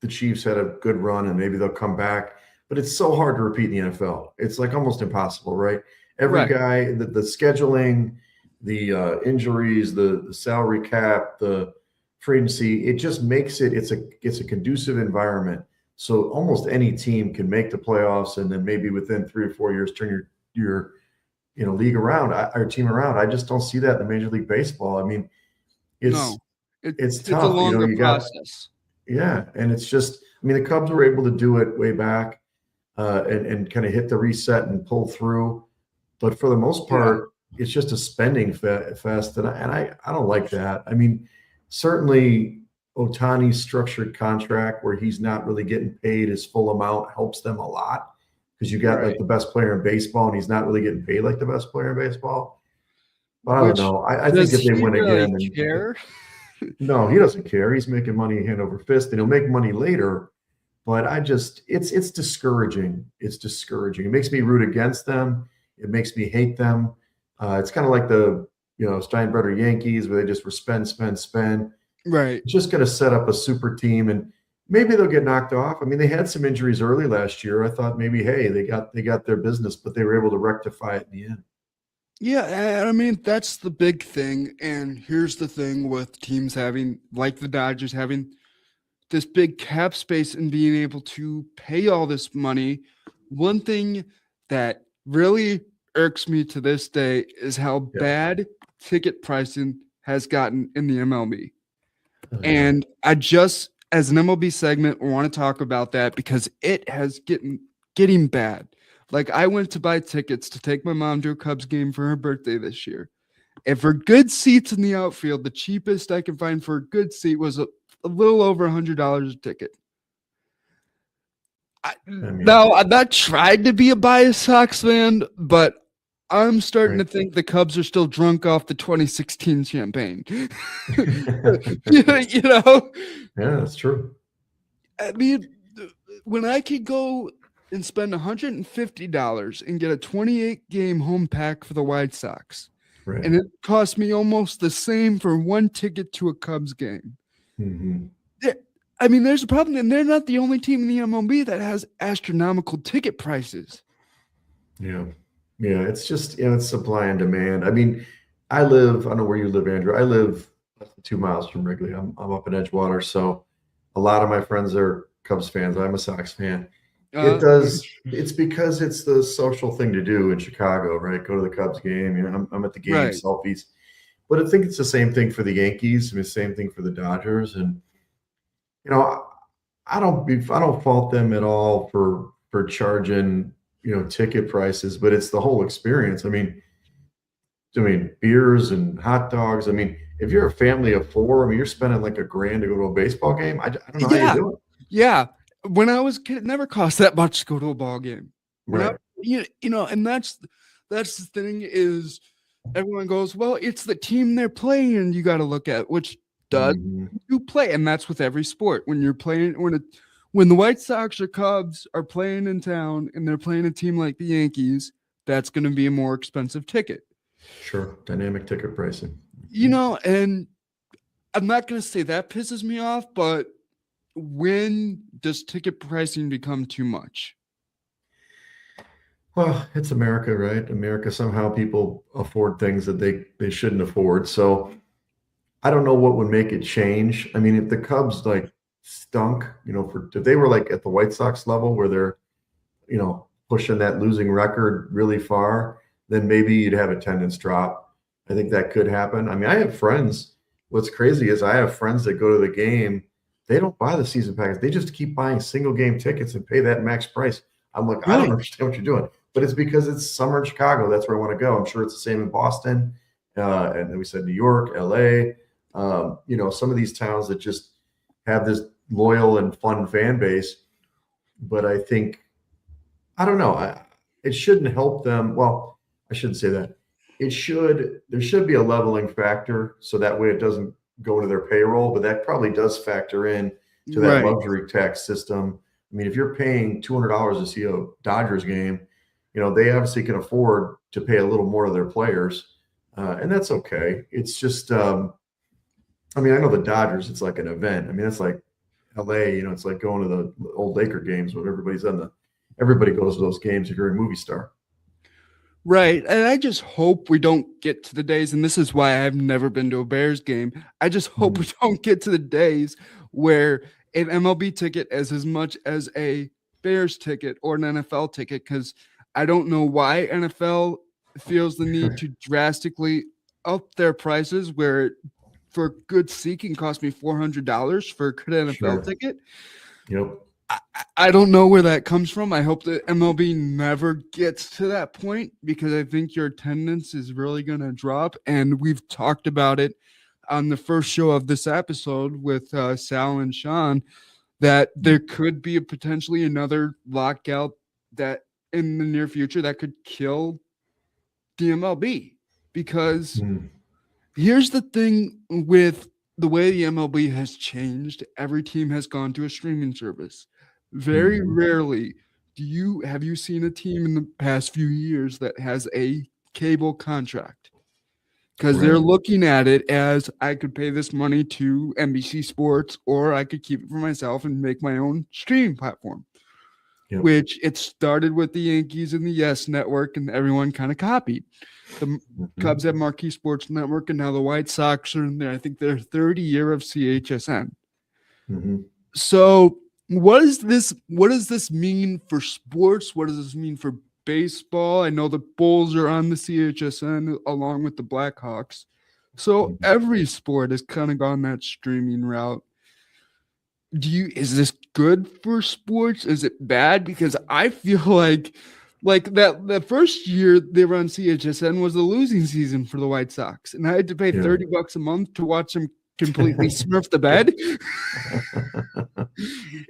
the Chiefs had a good run and maybe they'll come back. But it's so hard to repeat in the NFL. It's like almost impossible, right? Every guy, the scheduling, the injuries, the salary cap, the free agency, it just makes it's a conducive environment. So almost any team can make the playoffs, and then maybe within 3 or 4 years turn your league around, our team around. I just don't see that in the Major League Baseball. I mean, it's tough. It's a longer process. And it's just, I mean, the Cubs were able to do it way back. And kind of hit the reset and pull through. But for the most part, it's just a spending fest. And I don't like that. I mean, certainly Ohtani's structured contract where he's not really getting paid his full amount helps them a lot, because you got like the best player in baseball and he's not really getting paid like the best player in baseball. But I don't know. I think if they win again. Care? No, he doesn't care. He's making money hand over fist, and he'll make money later. But it's discouraging. It's discouraging. It makes me root against them. It makes me hate them. It's kind of like the Steinbrenner Yankees, where they just were spend. Right. It's just going to set up a super team, and maybe they'll get knocked off. I mean, they had some injuries early last year. I thought maybe, hey, they got their business, but they were able to rectify it in the end. Yeah, I mean, that's the big thing. And here's the thing with teams having, like the Dodgers, having this big cap space and being able to pay all this money. One thing that really irks me to this day is how bad ticket pricing has gotten in the MLB. Oh, yeah. And I just, as an MLB segment, want to talk about that because it has getting bad. Like I went to buy tickets to take my mom to a Cubs game for her birthday this year. And for good seats in the outfield, the cheapest I could find for a good seat was a little over $100 a ticket. Now, I'm not trying to be a biased Sox fan, but I'm starting to think the Cubs are still drunk off the 2016 champagne. You know? Yeah, that's true. I mean, when I could go and spend $150 and get a 28-game home pack for the White Sox, and it cost me almost the same for one ticket to a Cubs game. Mm-hmm. I mean, there's a problem, and they're not the only team in the MLB that has astronomical ticket prices. Yeah. Yeah, it's just, it's supply and demand. I mean, I don't know where you live, Andrew. I live less than 2 miles from Wrigley. I'm up in Edgewater, so a lot of my friends are Cubs fans. I'm a Sox fan. It's because it's the social thing to do in Chicago, right? Go to the Cubs game. You know, I'm at the game, selfies. But I think it's the same thing for the Yankees. I mean, same thing for the Dodgers. And you know, I don't fault them at all for charging, ticket prices, but it's the whole experience. I mean, beers and hot dogs. I mean, if you're a family of 4, I mean, you're spending like $1,000 to go to a baseball game. I don't know how you do it. Yeah. When I was a kid, it never cost that much to go to a ball game. Right. And that's the thing is everyone goes, well, it's the team they're playing you got to look at, which does you play, and that's with every sport. When you're playing, when the White Sox or Cubs are playing in town and they're playing a team like the Yankees, that's going to be a more expensive ticket. Sure, dynamic ticket pricing. And I'm not going to say that pisses me off, but when does ticket pricing become too much? Well, it's America, right? America, somehow people afford things that they shouldn't afford. So I don't know what would make it change. I mean, if the Cubs stunk, if they were like at the White Sox level where they're, pushing that losing record really far, then maybe you'd have attendance drop. I think that could happen. I mean, I have friends. What's crazy is I have friends that go to the game. They don't buy the season package. They just keep buying single game tickets and pay that max price. I'm like, I don't understand what you're doing. But it's because it's summer in Chicago. That's where I want to go. I'm sure it's the same in Boston. And then we said New York, LA. Some of these towns that just have this loyal and fun fan base. But I don't know. It shouldn't help them. Well, I shouldn't say that. There should be a leveling factor so that way it doesn't go to their payroll, but that probably does factor in to that luxury tax system. I mean, if you're paying $200 to see a Dodgers game, they obviously can afford to pay a little more to their players. And that's okay. It's just, I know the Dodgers, it's like an event. I mean, it's like LA, it's like going to the old Laker games when everybody goes to those games if you're a movie star. Right. And I just hope we don't get to the days, and this is why I've never been to a Bears game. I just hope we don't get to the days where an MLB ticket is as much as a Bears ticket or an NFL ticket, because I don't know why NFL feels the need to drastically up their prices where for good seat can cost me $400 for a good NFL ticket. Yep. I don't know where that comes from. I hope that MLB never gets to that point because I think your attendance is really going to drop. And we've talked about it on the first show of this episode with Sal and Sean, that there could be potentially another lockout that in the near future that could kill the MLB. Because here's the thing with the way the MLB has changed. Every team has gone to a streaming service. Very rarely have you seen a team in the past few years that has a cable contract, because they're looking at it as I could pay this money to NBC Sports, or I could keep it for myself and make my own streaming platform. Which it started with the Yankees and the Yes Network, and everyone kind of copied. The Cubs have Marquee Sports Network, and now the White Sox are in there. I think they're 30 year of CHSN. So what does this mean for sports? What does this mean for baseball? I know the Bulls are on the CHSN along with the Blackhawks. So every sport has kind of gone that streaming route. Is this good for sports? Is it bad? Because I feel like that the first year they were on CHSN was the losing season for the White Sox, and I had to pay $30 a month to watch them completely smurf the bed.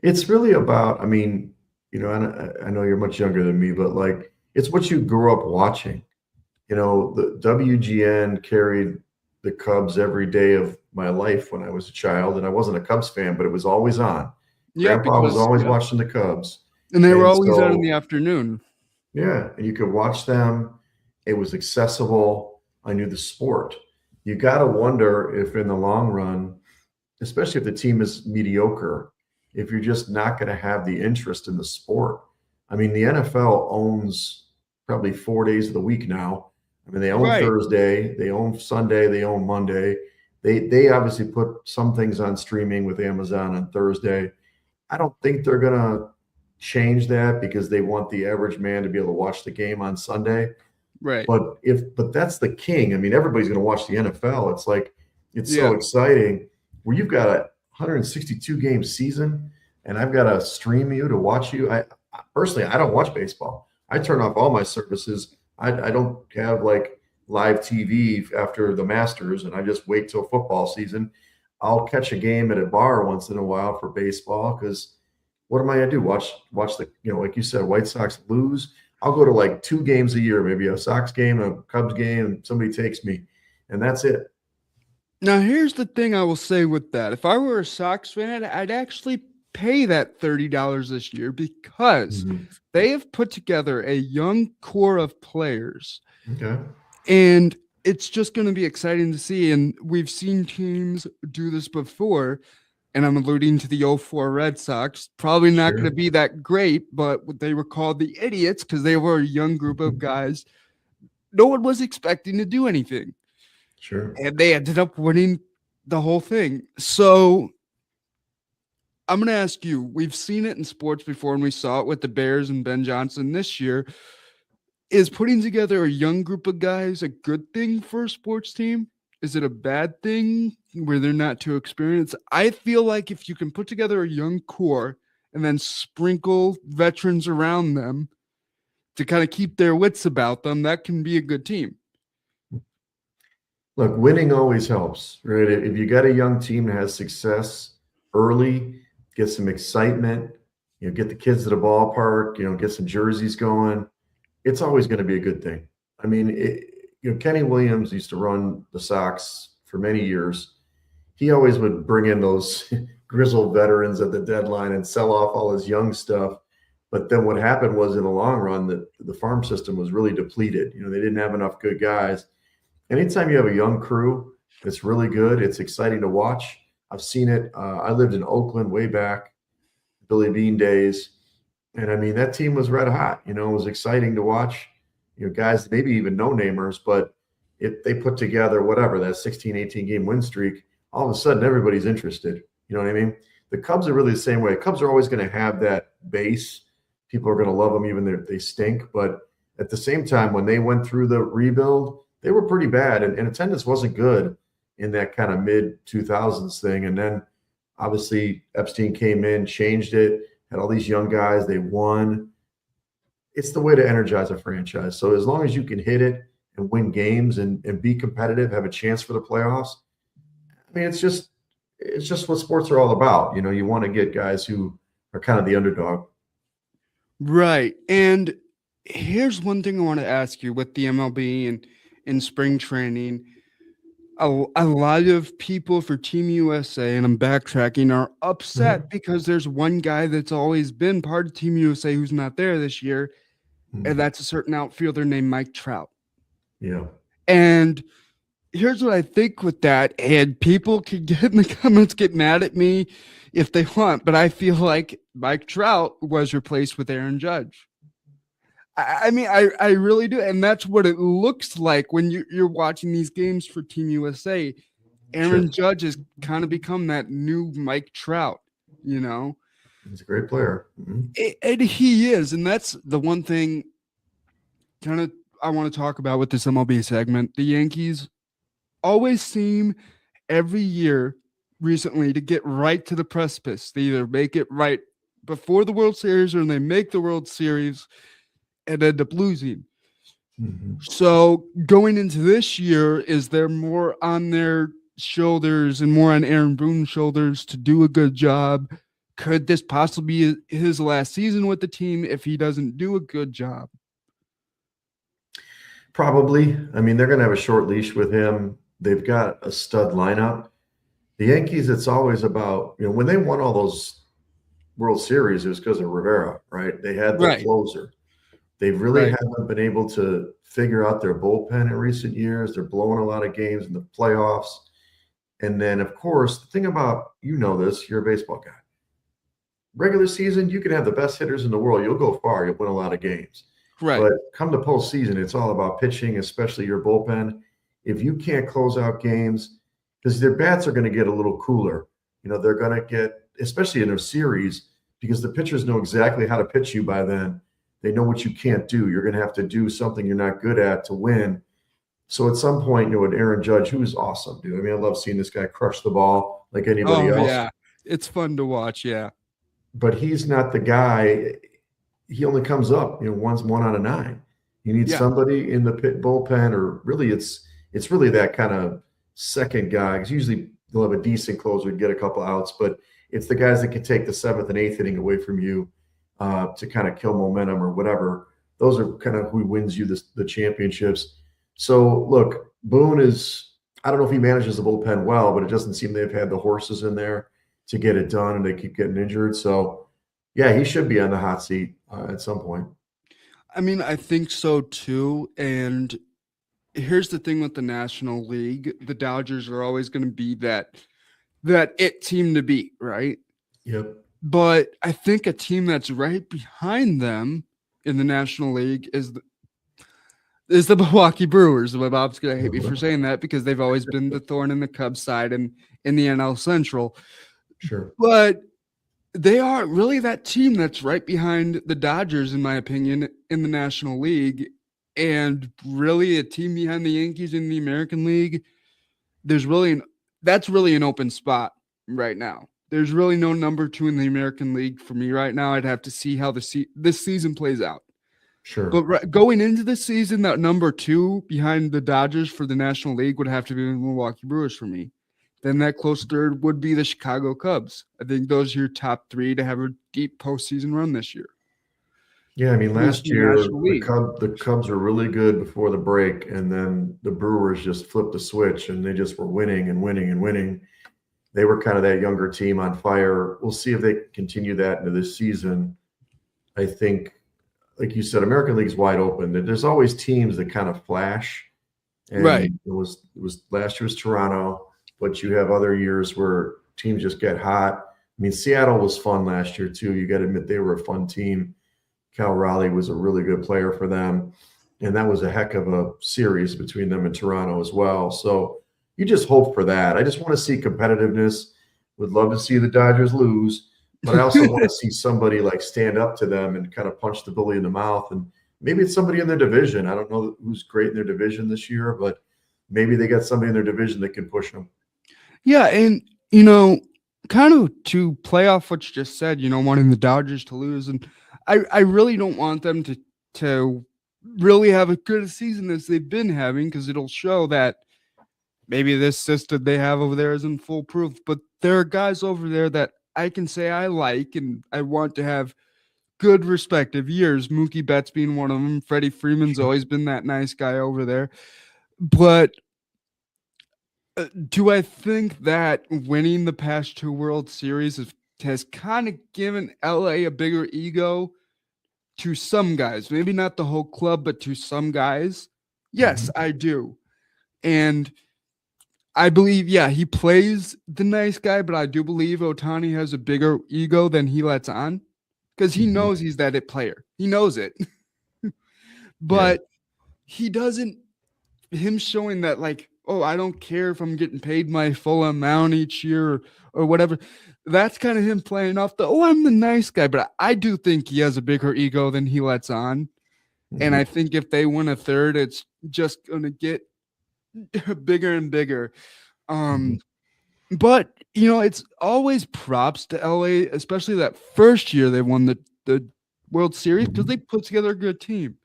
It's really about, I mean, I know you're much younger than me, but like, it's what you grew up watching. The WGN carried the Cubs every day of my life when I was a child, and I wasn't a Cubs fan, but it was always on. Grandpa was always watching the Cubs. And they were always out in the afternoon. Yeah, and you could watch them. It was accessible. I knew the sport. You got to wonder if in the long run, especially if the team is mediocre, if you're just not going to have the interest in the sport. I mean, the NFL owns probably 4 days of the week now. I mean, they own Thursday, they own Sunday, they own Monday. They obviously put some things on streaming with Amazon on Thursday. I don't think they're going to change that because they want the average man to be able to watch the game on Sunday. Right. But that's the king. I mean, everybody's going to watch the NFL. It's like, it's so exciting where you've got a 162 game season and I've got to stream you to watch you. I personally, I don't watch baseball. I turn off all my services. I don't have like live TV after the Masters, and I just wait till football season. I'll catch a game at a bar once in a while for baseball because what am I gonna do? Watch the, like you said, White Sox lose. I'll go to like 2 games a year, maybe a Sox game, a Cubs game, and somebody takes me, and that's it. Now, here's the thing I will say with that. If I were a Sox fan, I'd actually pay that $30 this year because they have put together a young core of players. Okay. And it's just going to be exciting to see. And we've seen teams do this before. And I'm alluding to the 04 Red Sox. Probably not going to be that great, but they were called the idiots because they were a young group of guys. No one was expecting to do anything. Sure. And they ended up winning the whole thing. So I'm going to ask you, we've seen it in sports before, and we saw it with the Bears and Ben Johnson this year. Is putting together a young group of guys a good thing for a sports team? Is it a bad thing where they're not too experienced? I feel like if you can put together a young core and then sprinkle veterans around them to kind of keep their wits about them, that can be a good team. Look, winning always helps, right? If you got a young team that has success early, get some excitement, get the kids to the ballpark, get some jerseys going, it's always going to be a good thing. I mean, Kenny Williams used to run the Sox for many years. He always would bring in those grizzled veterans at the deadline and sell off all his young stuff. But then what happened was in the long run, the farm system was really depleted. They didn't have enough good guys. Anytime you have a young crew, it's really good. It's exciting to watch. I've seen it. I lived in Oakland way back, Billy Bean days. And I mean, that team was red hot. It was exciting to watch. Guys, maybe even no-namers, but if they put together whatever, that 16, 18 game win streak, all of a sudden everybody's interested. You know what I mean? The Cubs are really the same way. Cubs are always going to have that base. People are going to love them even if they stink. But at the same time, when they went through the rebuild, they were pretty bad. And attendance wasn't good in that kind of mid-2000s thing. And then obviously Epstein came in, changed it, had all these young guys. They won. It's the way to energize a franchise. So as long as you can hit it and win games and be competitive, have a chance for the playoffs, I mean, it's just what sports are all about. You want to get guys who are kind of the underdog. Right. And here's one thing I want to ask you with the MLB and in spring training. A lot of people for Team USA, and I'm backtracking, are upset because there's one guy that's always been part of Team USA who's not there this year, and that's a certain outfielder named Mike Trout. Yeah. And here's what I think with that, and people can get in the comments, get mad at me if they want, but I feel like Mike Trout was replaced with Aaron Judge. I mean, I really do. And that's what it looks like when you're watching these games for Team USA. Aaron Judge has kind of become that new Mike Trout, He's a great player. And he is. And that's the one thing kind of I want to talk about with this MLB segment. The Yankees always seem every year recently to get right to the precipice. They either make it right before the World Series or they make the World Series and end up losing. So going into this year, is there more on their shoulders and more on Aaron Boone's shoulders to do a good job? Could this possibly be his last season with the team if he doesn't do a good job? Probably. I mean, they're going to have a short leash with him. They've got a stud lineup. The Yankees, it's always about, when they won all those World Series, it was because of Rivera, right? They had the closer. They really haven't been able to figure out their bullpen in recent years. They're blowing a lot of games in the playoffs. And then, of course, the thing about, this, you're a baseball guy. Regular season, you can have the best hitters in the world. You'll go far. You'll win a lot of games. Right. But come to postseason, it's all about pitching, especially your bullpen. If you can't close out games, because their bats are going to get a little cooler. They're going to get, especially in a series, because the pitchers know exactly how to pitch you by then. They know what you can't do. You're going to have to do something you're not good at to win. So at some point, with Aaron Judge, who is awesome, dude. I mean, I love seeing this guy crush the ball like anybody else. Yeah, it's fun to watch, yeah. But he's not the guy. He only comes up, once 1 out of 9. You need somebody in the bullpen, or really it's really that kind of second guy. Because usually they'll have a decent closer, get a couple outs, but it's the guys that can take the 7th and 8th inning away from you to kind of kill momentum or whatever. Those are kind of who wins you the championships. So look, Boone is, I don't know if he manages the bullpen well, but it doesn't seem they've had the horses in there to get it done, and they keep getting injured. So yeah, he should be on the hot seat at some point. I mean, I think so too. And here's the thing with the National League. The Dodgers are always going to be that it team to beat, right? Yep. But I think a team that's right behind them in the National League is the Milwaukee Brewers. My Bob's going to hate me for saying that because they've always been the thorn in the Cubs side and in the NL Central. Sure. But they are really that team that's right behind the Dodgers, in my opinion, in the National League, and really a team behind the Yankees in the American League. That's really an open spot right now. There's really no number 2 in the American League for me right now. I'd have to see how this season plays out. Sure. But going into the season, that number 2 behind the Dodgers for the National League would have to be the Milwaukee Brewers for me. Then that close third would be the Chicago Cubs. I think those are your top 3 to have a deep postseason run this year. Yeah, I mean, last year the Cubs were really good before the break, and then the Brewers just flipped the switch, and they just were winning and winning and winning. They were kind of that younger team on fire. We'll see if they continue that into this season. I think, like you said, American League's wide open. There's always teams that kind of flash. And right. It was last year was Toronto. But you have other years where teams just get hot. I mean, Seattle was fun last year, too. You got to admit they were a fun team. Cal Raleigh was a really good player for them. And that was a heck of a series between them and Toronto as well. So you just hope for that. I just want to see competitiveness. Would love to see the Dodgers lose. But I also want to see somebody like stand up to them and kind of punch the bully in the mouth. And maybe it's somebody in their division. I don't know who's great in their division this year, but maybe they got somebody in their division that can push them. Yeah, and, kind of to play off what you just said, wanting the Dodgers to lose. And I really don't want them to really have as good a season as they've been having, because it'll show that maybe this system they have over there isn't foolproof. But there are guys over there that I can say I like and I want to have good respective years. Mookie Betts being one of them. Freddie Freeman's always been that nice guy over there. But do I think that winning the past 2 World Series has kind of given LA a bigger ego to some guys? Maybe not the whole club, but to some guys. Yes, I do. And I believe, he plays the nice guy, but I do believe Ohtani has a bigger ego than he lets on, because he knows he's that it player. He knows it. But he doesn't, him showing that, like, oh, I don't care if I'm getting paid my full amount each year or whatever. That's kind of him playing off I'm the nice guy. But I do think he has a bigger ego than he lets on. And I think if they win a third, it's just going to get bigger and bigger. But it's always props to LA, especially that first year they won the World Series because they put together a good team.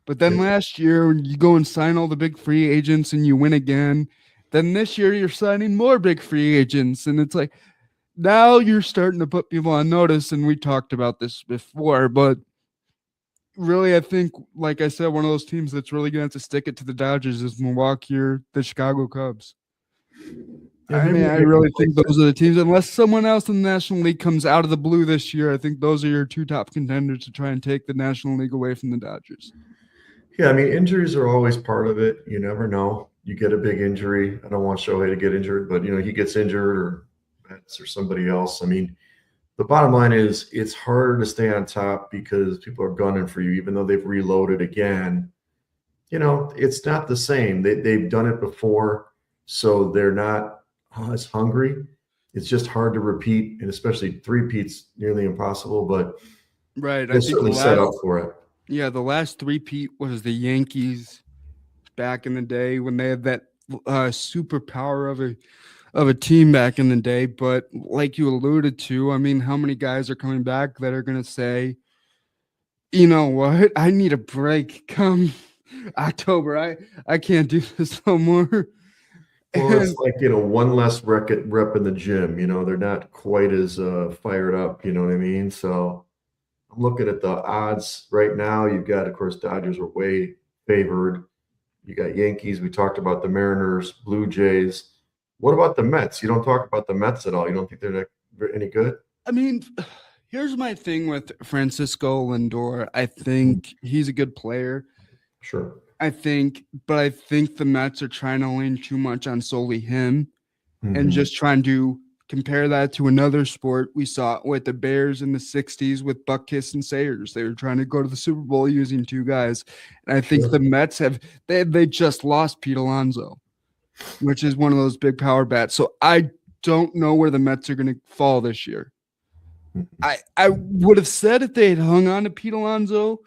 But then last year, when you go and sign all the big free agents and you win again, then this year you're signing more big free agents. And it's like, now you're starting to put people on notice. And we talked about this before, but really, I think, like I said, one of those teams that's really going to have to stick it to the Dodgers is Milwaukee or the Chicago Cubs. I really think those are the teams, unless someone else in the National League comes out of the blue this year. I think those are your two top contenders to try and take the National League away from the Dodgers. Yeah, I mean, injuries are always part of it. You never know. You get a big injury. I don't want Shohei to get injured, but, he gets injured or Mets or somebody else. I mean, the bottom line is it's harder to stay on top because people are gunning for you, even though they've reloaded again. It's not the same. They've done it before, so they're not as hungry. It's just hard to repeat, and especially three-peat's nearly impossible, but they're certainly set up for it. Yeah, the last three-peat was the Yankees back in the day when they had that superpower of a team back in the day. But like you alluded to, I mean, how many guys are coming back that are going to say, you know what, I need a break come October. I can't do this no more. Well, it's like, one less rep in the gym. They're not quite as fired up, you know what I mean? So I'm looking at the odds right now. You've got, of course, Dodgers are way favored. You got Yankees. We talked about the Mariners, Blue Jays. What about the Mets? You don't talk about the Mets at all. You don't think they're any good? I mean, here's my thing with Francisco Lindor. I think he's a good player. Sure. I think the Mets are trying to lean too much on solely him and just trying to compare that to another sport we saw with the Bears in the 60s with Buckus and Sayers. They were trying to go to the Super Bowl using two guys. And I think the Mets they just lost Pete Alonso, which is one of those big power bats. So I don't know where the Mets are going to fall this year. I would have said if they had hung on to Pete Alonso,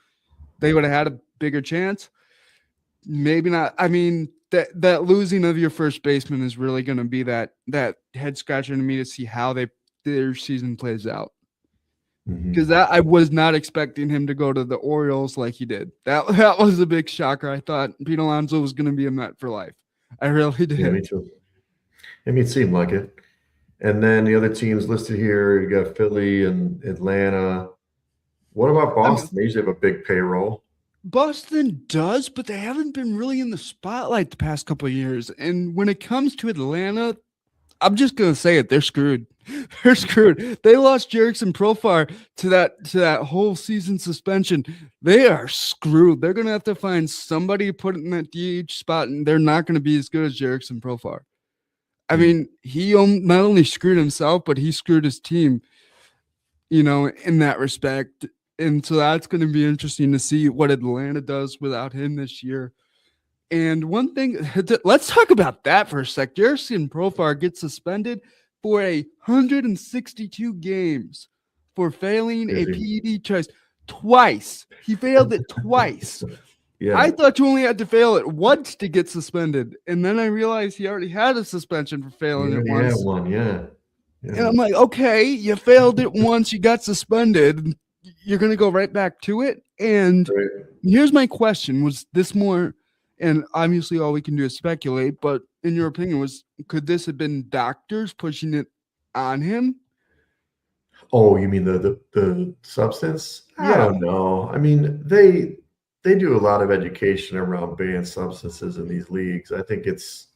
they would have had a bigger chance. Maybe not. I mean, that losing of your first baseman is really going to be that head scratcher to me to see how their season plays out. Because I was not expecting him to go to the Orioles like he did. That was a big shocker. I thought Pete Alonso was going to be a Met for life. I really did. Yeah, me too. I mean, it seemed like it. And then the other teams listed here, you got Philly and Atlanta. What about Boston? They usually have a big payroll. Boston does, but they haven't been really in the spotlight the past couple of years. And when it comes to Atlanta, I'm just going to say it. They're screwed. They're screwed. They lost Jerickson Profar to that whole season suspension. They are screwed. They're going to have to find somebody to put in that DH spot, and they're not going to be as good as Jerickson Profar. I mean, he not only screwed himself, but he screwed his team, in that respect. And so that's going to be interesting to see what Atlanta does without him this year. And one thing, let's talk about that for a sec. Jerickson Profar gets suspended for 162 games for failing a PED test twice. He failed it twice. Yeah. I thought you only had to fail it once to get suspended. And then I realized he already had a suspension for failing it once. Had one, yeah. And I'm like, okay, you failed it once, you got suspended. You're going to go right back to it. And here's my question. Was this more, and obviously all we can do is speculate, but in your opinion, could this have been doctors pushing it on him? Oh, you mean the substance? Yeah. I don't know. I mean, they do a lot of education around banned substances in these leagues. I think it's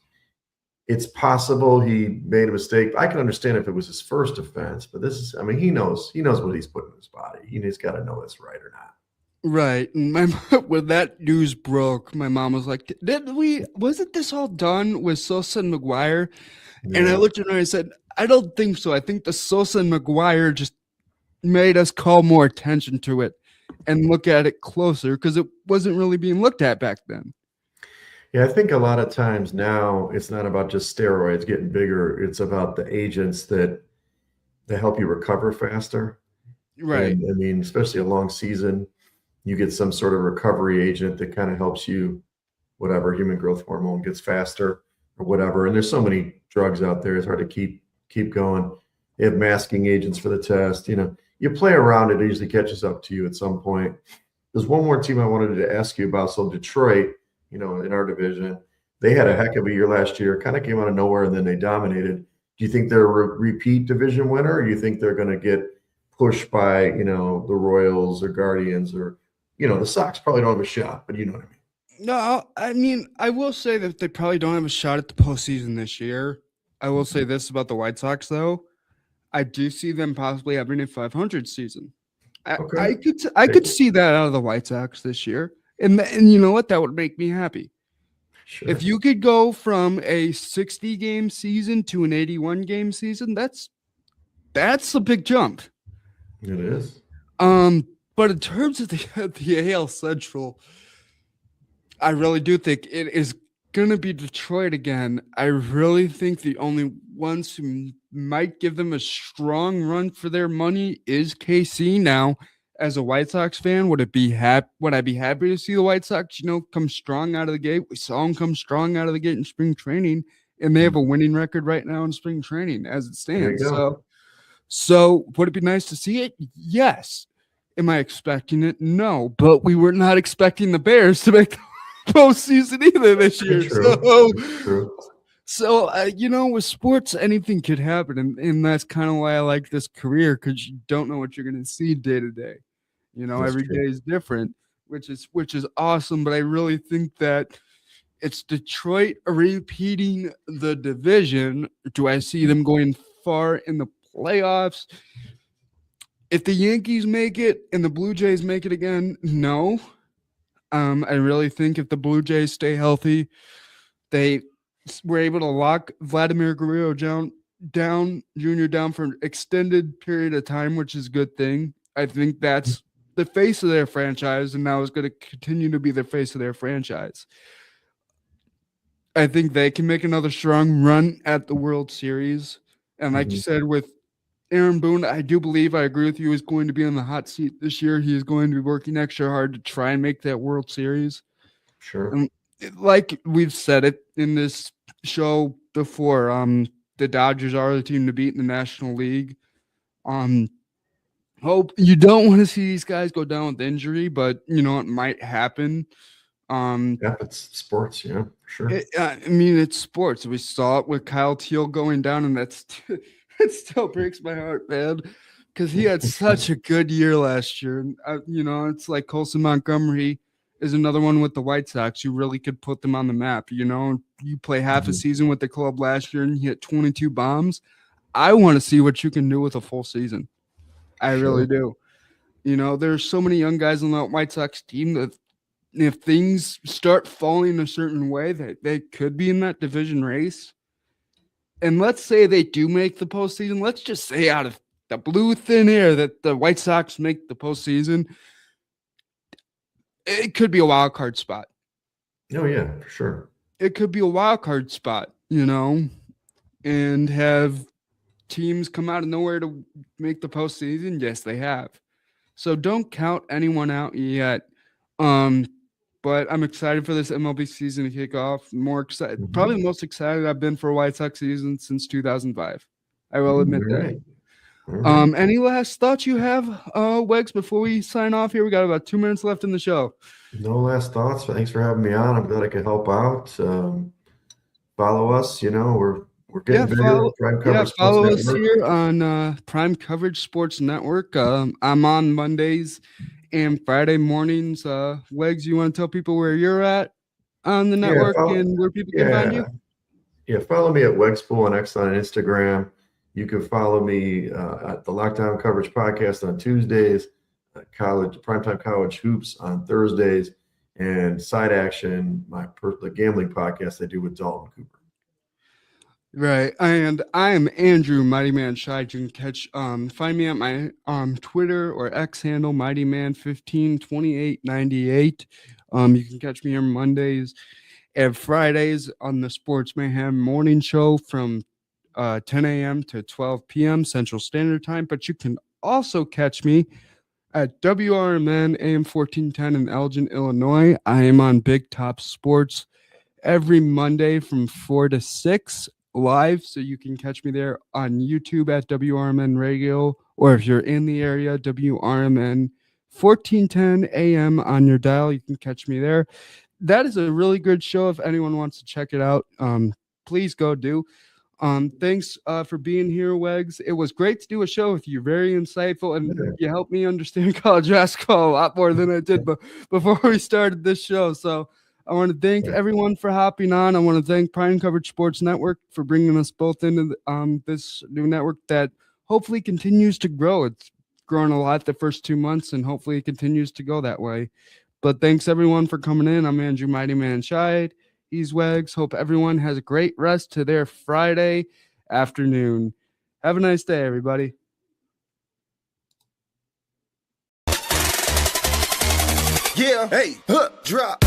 possible he made a mistake. I can understand if it was his first offense, but he knows what he's putting in his body. He's got to know it's right or not. Right. And when that news broke, my mom was like, wasn't this all done with Sosa and McGuire? Yeah. And I looked at her and I said, I don't think so. I think the Sosa and McGuire just made us call more attention to it and look at it closer because it wasn't really being looked at back then. Yeah, I think a lot of times now it's not about just steroids getting bigger. It's about the agents that help you recover faster. Right. And, I mean, especially a long season, you get some sort of recovery agent that kind of helps you whatever, human growth hormone gets faster or whatever. And there's so many drugs out there. It's hard to keep going. They have masking agents for the test. You play around, it usually catches up to you at some point. There's one more team I wanted to ask you about. So Detroit, in our division, they had a heck of a year last year, kind of came out of nowhere, and then they dominated. Do you think they're a repeat division winner, or do you think they're going to get pushed by, the Royals or Guardians, or, the Sox probably don't have a shot, but you know what I mean? No, I mean, I will say that they probably don't have a shot at the postseason this year. I will say this about the White Sox, though. I do see them possibly having a 500 season. Okay. I could see that out of the White Sox this year. And you know what? That would make me happy. Sure. If you could go from a 60-game season to an 81-game season, that's a big jump. It is. But in terms of the AL Central, I really do think it is going to be Detroit again. I really think the only ones who might give them a strong run for their money is KC. Now, as a White Sox fan, would I be happy to see the White Sox, come strong out of the gate? We saw them come strong out of the gate in spring training, and they have a winning record right now in spring training as it stands. So would it be nice to see it? Yes. Am I expecting it? No. But we were not expecting the Bears to make the postseason either this year. True. So, with sports, anything could happen. And that's kind of why I like this career, because you don't know what you're going to see day to day. Every day is different, which is awesome. But I really think that it's Detroit repeating the division. Do I see them going far in the playoffs? If the Yankees make it and the Blue Jays make it again, no. I really think if the Blue Jays stay healthy, they were able to lock Vladimir Guerrero down for an extended period of time, which is a good thing. I think that's the face of their franchise, and now is going to continue to be the face of their franchise. I think they can make another strong run at the World Series. And like you said, with Aaron Boone, I agree with you, is going to be on the hot seat this year. He is going to be working extra hard to try and make that World Series. Sure. And like we've said it in this show before, the Dodgers are the team to beat in the National League. Hope you don't want to see these guys go down with injury, but it might happen. It's sports, for sure. It's sports. We saw it with Kyle Teal going down, and it still breaks my heart, man, because he had such a good year last year. It's like Colson Montgomery is another one with the White Sox. You really could put them on the map. You play half a season with the club last year and he hit 22 bombs. I want to see what you can do with a full season. I really do. There's so many young guys on the White Sox team that if things start falling a certain way, that they could be in that division race. And let's say they do make the postseason. Let's just say out of the blue thin air that the White Sox make the postseason. It could be a wild card spot. Oh, yeah, for sure. It could be a wild card spot, and have teams come out of nowhere to make the postseason. Yes, they have. So don't count anyone out yet. But I'm excited for this MLB season to kick off. More excited, probably the most excited I've been for a White Sox season since 2005. I will admit that. Right. Any last thoughts you have, Wegs, before we sign off here? We got about 2 minutes left in the show. No last thoughts. Thanks for having me on. I'm glad I could help out. Follow us. We're getting bigger. Follow us here on Prime Coverage Sports Network. I'm on Mondays and Friday mornings. Wegs, you want to tell people where you're at on the network and where people can find you? Yeah, follow me at Wegs Pool on X on Instagram. You can follow me at the Lockdown Coverage Podcast on Tuesdays, Primetime College Hoops on Thursdays, and Side Action, the gambling podcast I do with Dalton Cooper. Right, and I am Andrew Mighty Man Scheid. You can find me at my Twitter or X handle MightyMan152898. You can catch me here Mondays and Fridays on the Sports Mayhem morning show from 10 a.m. to 12 p.m. Central Standard Time. But you can also catch me at WRMN AM 1410 in Elgin, Illinois. I am on Big Top Sports every Monday from 4 to 6 live, so you can catch me there on YouTube at WRMN Radio, or if you're in the area, WRMN 1410 AM on your dial. You can catch me there. That is a really good show. If anyone wants to check it out, please go do. Thanks for being here, Wegs. It was great to do a show with you. Very insightful, and you helped me understand college basketball a lot more than I did before we started this show. So I want to thank everyone for hopping on. I want to thank Prime Coverage Sports Network for bringing us both into this new network that hopefully continues to grow. It's grown a lot the first 2 months, and hopefully it continues to go that way. But thanks everyone for coming in. I'm Andrew Mighty Man Scheid. He's Wegs. Hope everyone has a great rest to their Friday afternoon. Have a nice day, everybody. Yeah, hey, drop.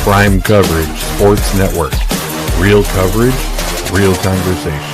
Prime Coverage Sports Network. Real coverage, real conversation.